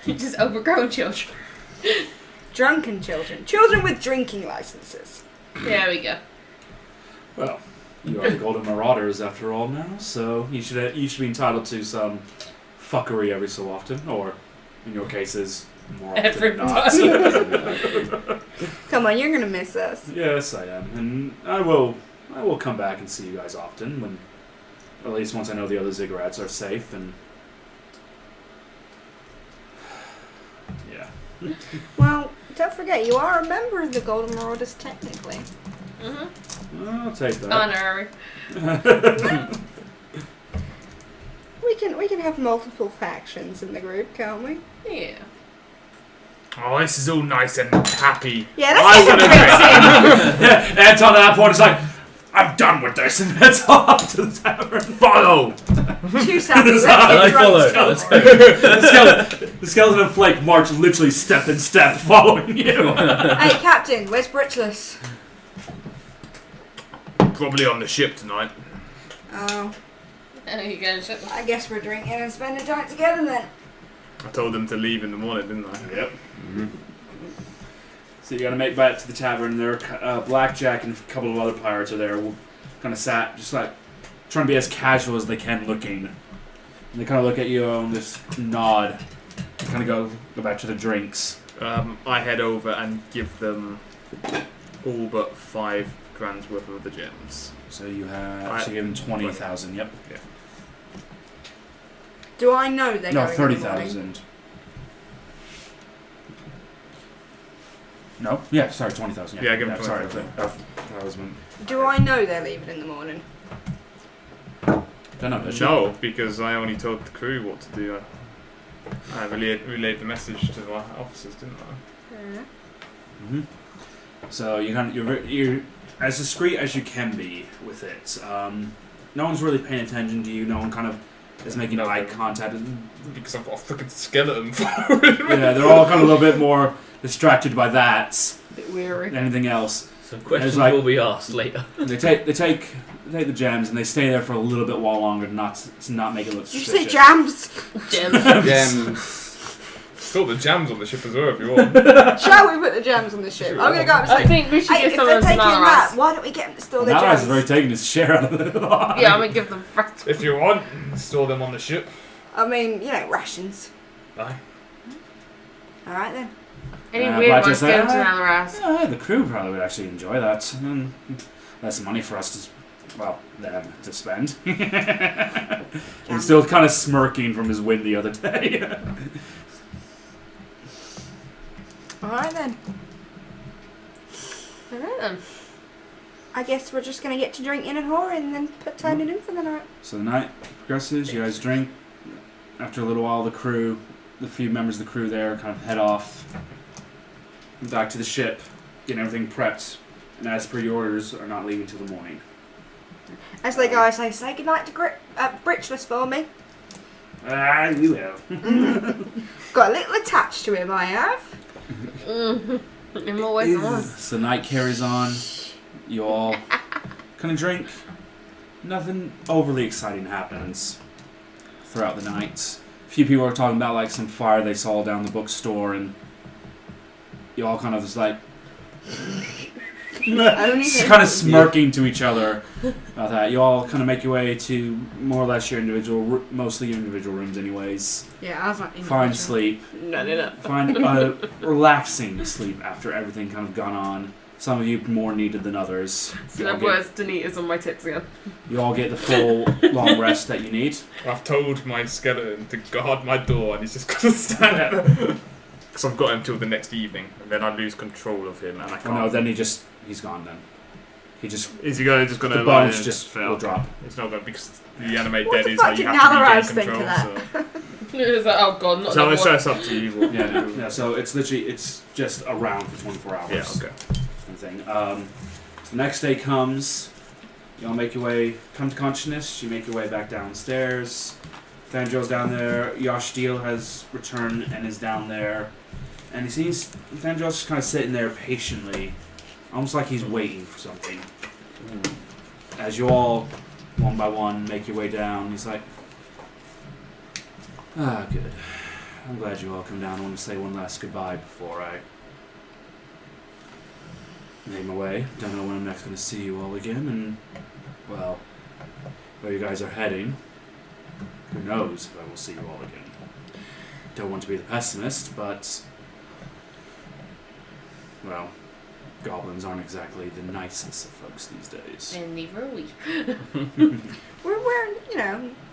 Just overgrown children. Drunken children. Children with drinking licenses. There we go. Well, you are the Golden Marauders after all now, so you should be entitled to some fuckery every so often, or in your cases, more often than not. Come on, you're gonna miss us. Yes, I am, and I will come back and see you guys often, when at least once I know the other ziggurats are safe, and yeah. Well, don't forget, you are a member of the Golden Marauders technically. Mm-hmm. I'll take that. Honorary. We can have multiple factions in the group, can't we? Yeah. Oh, this is all nice and happy. Yeah, let's get some drinks in. Yeah, Anton at that point is like, I'm done with this, and heads off to the tavern. Follow! 2 seconds. And I follow. Let's go. The skeleton and Flake march literally step in step following you. Hey, Captain, where's Britchless? Probably on the ship tonight. Oh, Oh, you go. Shut the I guess we're drinking and spending time together then. I told them to leave in the morning, didn't I? Yep. So you gotta make back to the tavern. There, Blackjack and a couple of other pirates are there. Kind of sat, just like trying to be as casual as they can looking. And they kind of look at you and just nod. And kind of go back to the drinks. I head over and give them all but 5 grand's worth of the gems. So you have so you give them 20,000. Yep. Yeah. Do I know they're No, going 30,000. No. Yeah. Sorry, 20,000. Yeah, give them Sorry, 20,000. that was Do I know they're leaving in the morning? don't know. does she? No, because I only told the crew what to do. I relayed the message to my officers, didn't I? Mm-hmm. So you're as discreet as you can be with it. No one's really paying attention to you. No one kind of is making eye contact. Because I've got a freaking skeleton following me. Yeah, they're all kind of a little bit more distracted by that A bit weary. than anything else. Some questions like- will be asked later. They take the gems and they stay there for a little bit while longer to not make it look Did you suspicious. say jams? Gems. Gems. Still the jams on the ship as well if you want. Shall we put the jams on the ship? Sure. I'm going to go up and I say, think we should hey, give if some they're of them taking some that, Alaras. why don't we get them to store their Now gems? is very taking his share out of the lot. Yeah, I'm gonna give them fresh. If you want, store them on the ship. I mean, rations. Aye. Alright then. Any Black weird ones just go said, to Alaras. Yeah, the crew probably would actually enjoy that. Less money for us them to spend. He's still kind of smirking from his win the other day. Alright then. Alright then. I guess we're just going to get to drinking and whoring and then put turning in for the night. So the night progresses, you guys drink. After a little while, the few members of the crew there kind of head off back to the ship, getting everything prepped. And as per your orders, are not leaving till the morning. As they go, I say goodnight to Britchless for me. We will. Got a little attached to him, I have. In more ways than one. So the night carries on. You all kind of drink. Nothing overly exciting happens throughout the night. A few people are talking about like some fire they saw down the bookstore, and you all kind of just like kind of smirking to each other about that. You all kind of make your way to more or less your mostly your individual rooms, anyways. Yeah, I was like, Find sleep. No. Find relaxing sleep after everything kind of gone on. Some of you more needed than others. So in other words, Danita's on my tits again. You all get the full long rest that you need. I've told my skeleton to guard my door and he's just going to stand there. Because I've got him till the next evening. And then I lose control of him and I can't. Oh no, then he's gone then. He just, Is he just going to the bones just will drop. It's not going to, because the anime What dead the is fuck like you did have to Nalaraz regain think control. of So, It's like, oh god, not so another it's one. just up to you. What you do. Yeah, so it's literally, it's just around for 24 hours. Yeah, okay. Thing. So the next day comes, you all come to consciousness, you make your way back downstairs. Fandril's down there, Yashtil has returned and is down there. And he sees Fandril's just kind of sitting there patiently, almost like he's waiting for something. As you all, one by one, make your way down, he's like, good. I'm glad you all come down. I want to say one last goodbye before I make my way. Don't know when I'm next going to see you all again, and, well, where you guys are heading, who knows if I will see you all again. Don't want to be the pessimist, but, well, goblins aren't exactly the nicest of folks these days. And neither are we.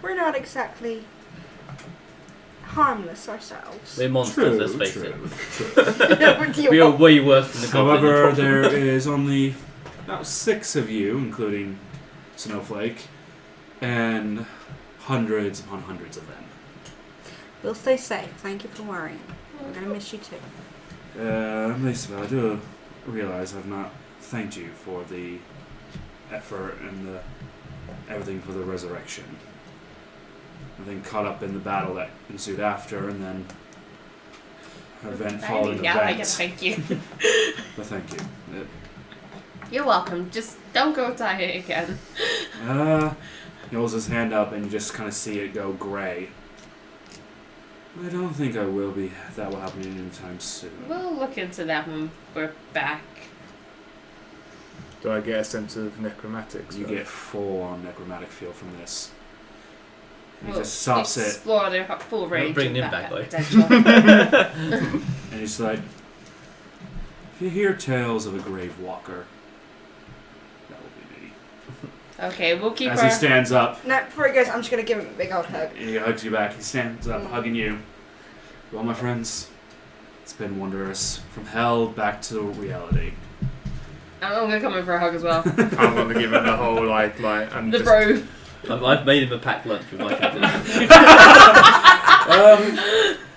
we're not exactly harmless ourselves. We're monsters, let's face it. We We're are way worse than the goblin. However, there is only about 6 of you, including Snowflake, and hundreds upon hundreds of them. We'll stay safe. Thank you for worrying. We're going to miss you too. Lisa, I do realize I've not thanked you for the effort and the everything for the resurrection. I think caught up in the battle that ensued after, and then event following Yeah, I event. guess thank you. But thank you. You're welcome. Just don't go die again. He holds his hand up, and you just kind of see it go gray. I don't think I will be. That will happen anytime soon. We'll look into that when we're back. Do I get a sense of necromatics? You get full-on necromantic feel from this. He We'll just stops it, explore the full range bringing of him that back, though. potential. and he's like, "If you hear tales of a grave walker, that will be me." Okay, we'll keep As our... he stands up, No, before he goes, I'm just gonna give him a big old hug. he hugs you back. He stands up, hugging you. Well, my friends, it's been wondrous. From hell back to reality. I'm gonna come in for a hug as well. I'm going to give him the whole, like, and The just, bro. I've made him a packed lunch with my captain.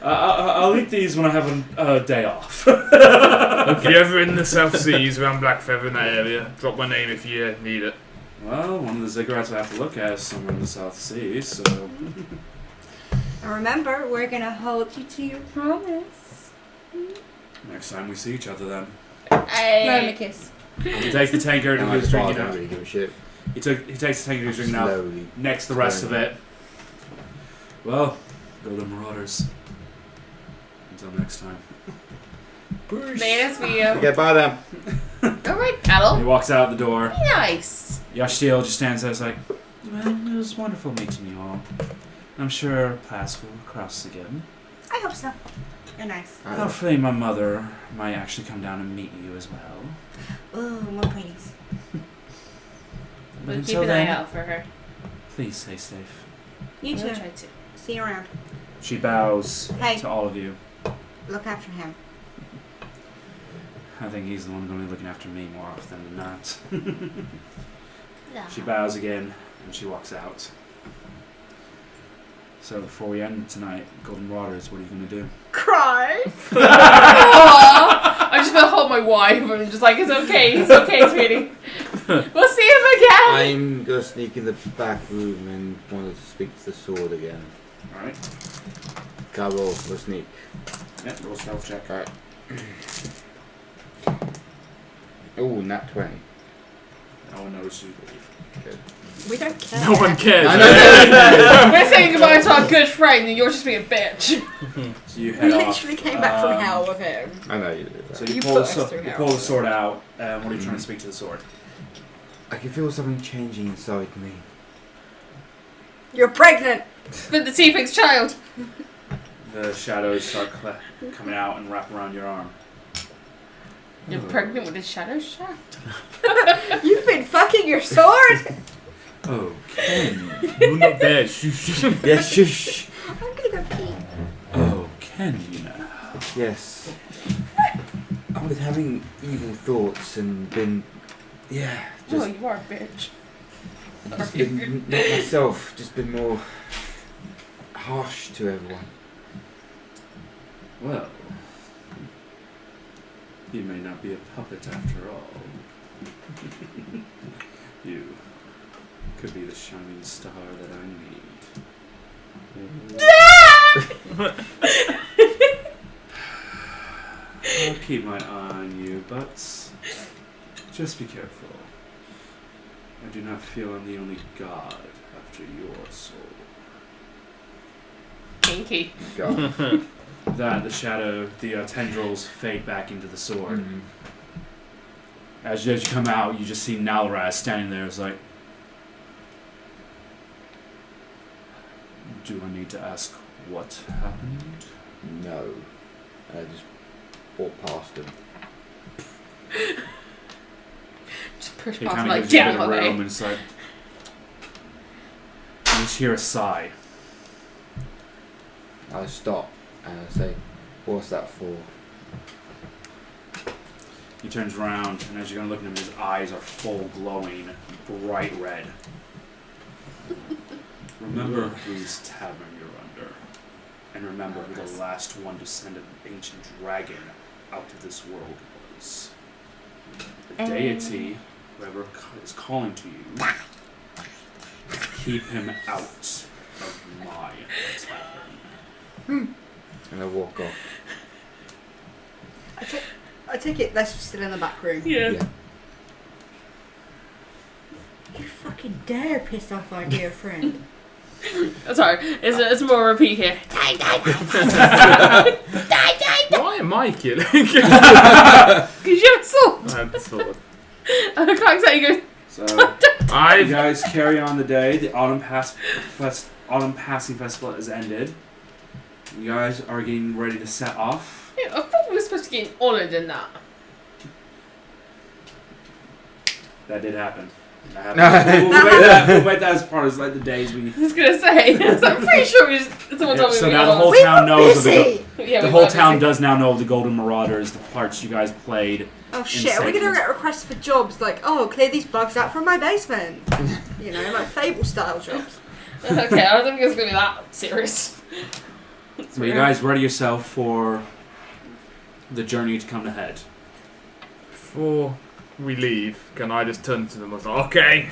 I'll eat these when I have a day off. If you're ever in the South Seas around Blackfeather in that area, drop my name if you need it. Well, one of the ziggurats I have to look at is somewhere in the South Seas, so... And remember, we're gonna hold you to your promise. Next time we see each other, then. No, and a Hey. kiss. He takes the tankard and And he was I drinking don't out. really give a shit. He takes the tankard he was drinking out. Slowly. Next, the rest of it. Well, Golden Marauders. Until next time. Later, Theo. Okay, bye then. Alright, He Paddle. walks out the door. Nice. Yashtiel just stands there, it's like, well, it was wonderful meeting you all. I'm sure paths will cross again. I hope so. You're nice. Hopefully my mother might actually come down and meet you as well. Ooh, more pretties. But We'll keep until an eye then, out for her. please stay safe. You We'll too. try to. See you around. She bows Hey. to all of you. Look after him. I think he's the one going to be looking after me more often than not. Yeah. She bows again and she walks out. So before we end tonight, Golden Waters, what are you going to do? Cry. Aw, I'm just gonna hold my wife and just like, it's okay, sweetie. We'll see him again. I'm gonna sneak in the back room and want to speak to the sword again. Alright. Go roll, go sneak. Yeah, roll stealth check. Alright. Oh, nat 20. No one knows you leave. Good. We don't care. No one cares. I know. We're saying goodbye to our good friend and you're just being a bitch. So you We head off. literally came back from hell with him. I know you do that. So you You pull, put the, us through you hell. pull the sword out. What are you trying to speak to the sword? I can feel something changing inside me. You're pregnant. But the Tiefling's child. The shadows start coming out and wrap around your arm. You're pregnant with a shadow shot? You've been fucking your sword. Oh, Ken. You're not there. Shh. Yeah, shush. I'm gonna go pee. Oh, Ken, you know. Yes. I was having evil thoughts and been, yeah, Oh, just, you are a bitch. just been not myself, just been more harsh to everyone. Well, you may not be a puppet after all. You could be the shining star that I need. I'll keep my eye on you, but just be careful. I do not feel I'm the only god after your soul. Kinky. God. That, the shadow, the tendrils fade back into the sword. Mhm. As you come out, you just see Nalraz standing there. It's like, do I need to ask what happened? No. And I just walked past him. Just push He past kind him of like, gives you a get bit out of of my room, way. and it's like, you just hear a sigh. I stop and I say, what's that for? He turns around, and as you're going to look at him, his eyes are full glowing, bright red. Remember whose tavern you're under. And remember who the last one to send an ancient dragon out of this world was. The deity whoever is calling to you, keep him out of my tavern. And I walk off. I take it Lester's still in the back room. Yeah. Yeah. You fucking dare piss off our dear friend. Sorry, it's more repeat here. Why am I killing? Because you have a sword. I have the sword. And I can't exactly go. So you I've guys carry on the day. The Autumn Passing Festival has ended. You guys are getting ready to set off. Yeah, I thought we were supposed to get honoured in that. That did happen. That happened. we'll make that as part of like the days we. I was gonna say, I'm pretty sure someone told me So we now got the whole honoured. town knows of busy. Yeah, the we whole were town busy. does now know of the Golden Marauders, the parts you guys played. Oh shit, are we gonna get requests for jobs like, oh, clear these bugs out from my basement? You know, like Fable style jobs. Okay, I don't think it's gonna be that serious. So you guys ready yourself for the journey to come ahead. Before we leave, can I just turn to them and say, okay,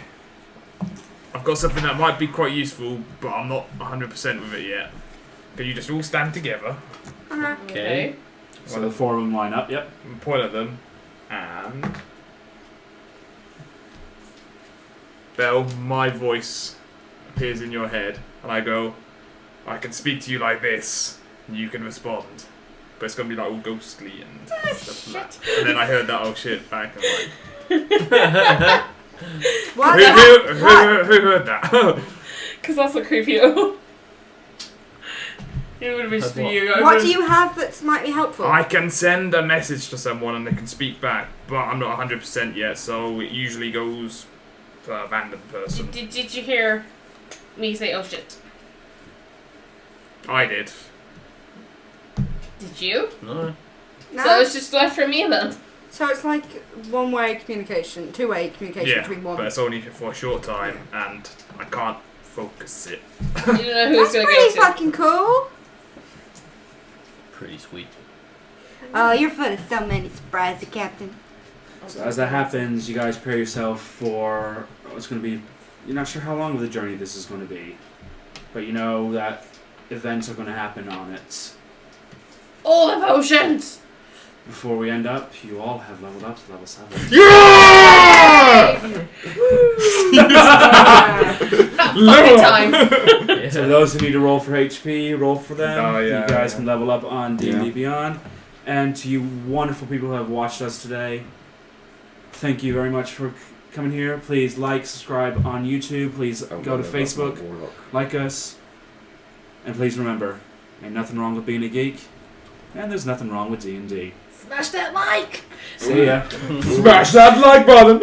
I've got something that might be quite useful, but I'm not 100% with it yet. Can you just all stand together Okay. So the four of them line up, yep. and point at them, and Belle, my voice appears in your head, and I go, I can speak to you like this, and you can respond. But it's going to be like all ghostly and stuff like that. And then I heard that oh shit back, and I'm like, What? who heard that? Because that's a creepy. It would have been That's for what? you. What do you have that might be helpful? I can send a message to someone and they can speak back, but I'm not 100% yet, so it usually goes to a random person. Did you hear me say oh shit? I did. Did you? No. No? So it's just left for me then. So it's like one-way communication, two-way communication Yeah, between one. but it's only for a short time and I can't focus it. You don't know who it's That's gonna pretty go to. fucking cool. Pretty sweet. Oh, you're full of so many surprises, Captain. So as that happens, you guys prepare yourself for what's going to be. You're not sure how long of the journey this is going to be, but you know that events are going to happen on it. All the potions. Before we end up, you all have leveled up to level 7. Yeah! That fucking time. So for those who need to roll for HP, roll for them. Oh, yeah, you guys yeah. can level up on D&D Yeah. Beyond. And to you wonderful people who have watched us today, thank you very much for coming here. Please like, subscribe on YouTube. Please go to Facebook, like us. And please remember, ain't nothing wrong with being a geek. And there's nothing wrong with D&D. Smash that like. See ya. Smash that like button!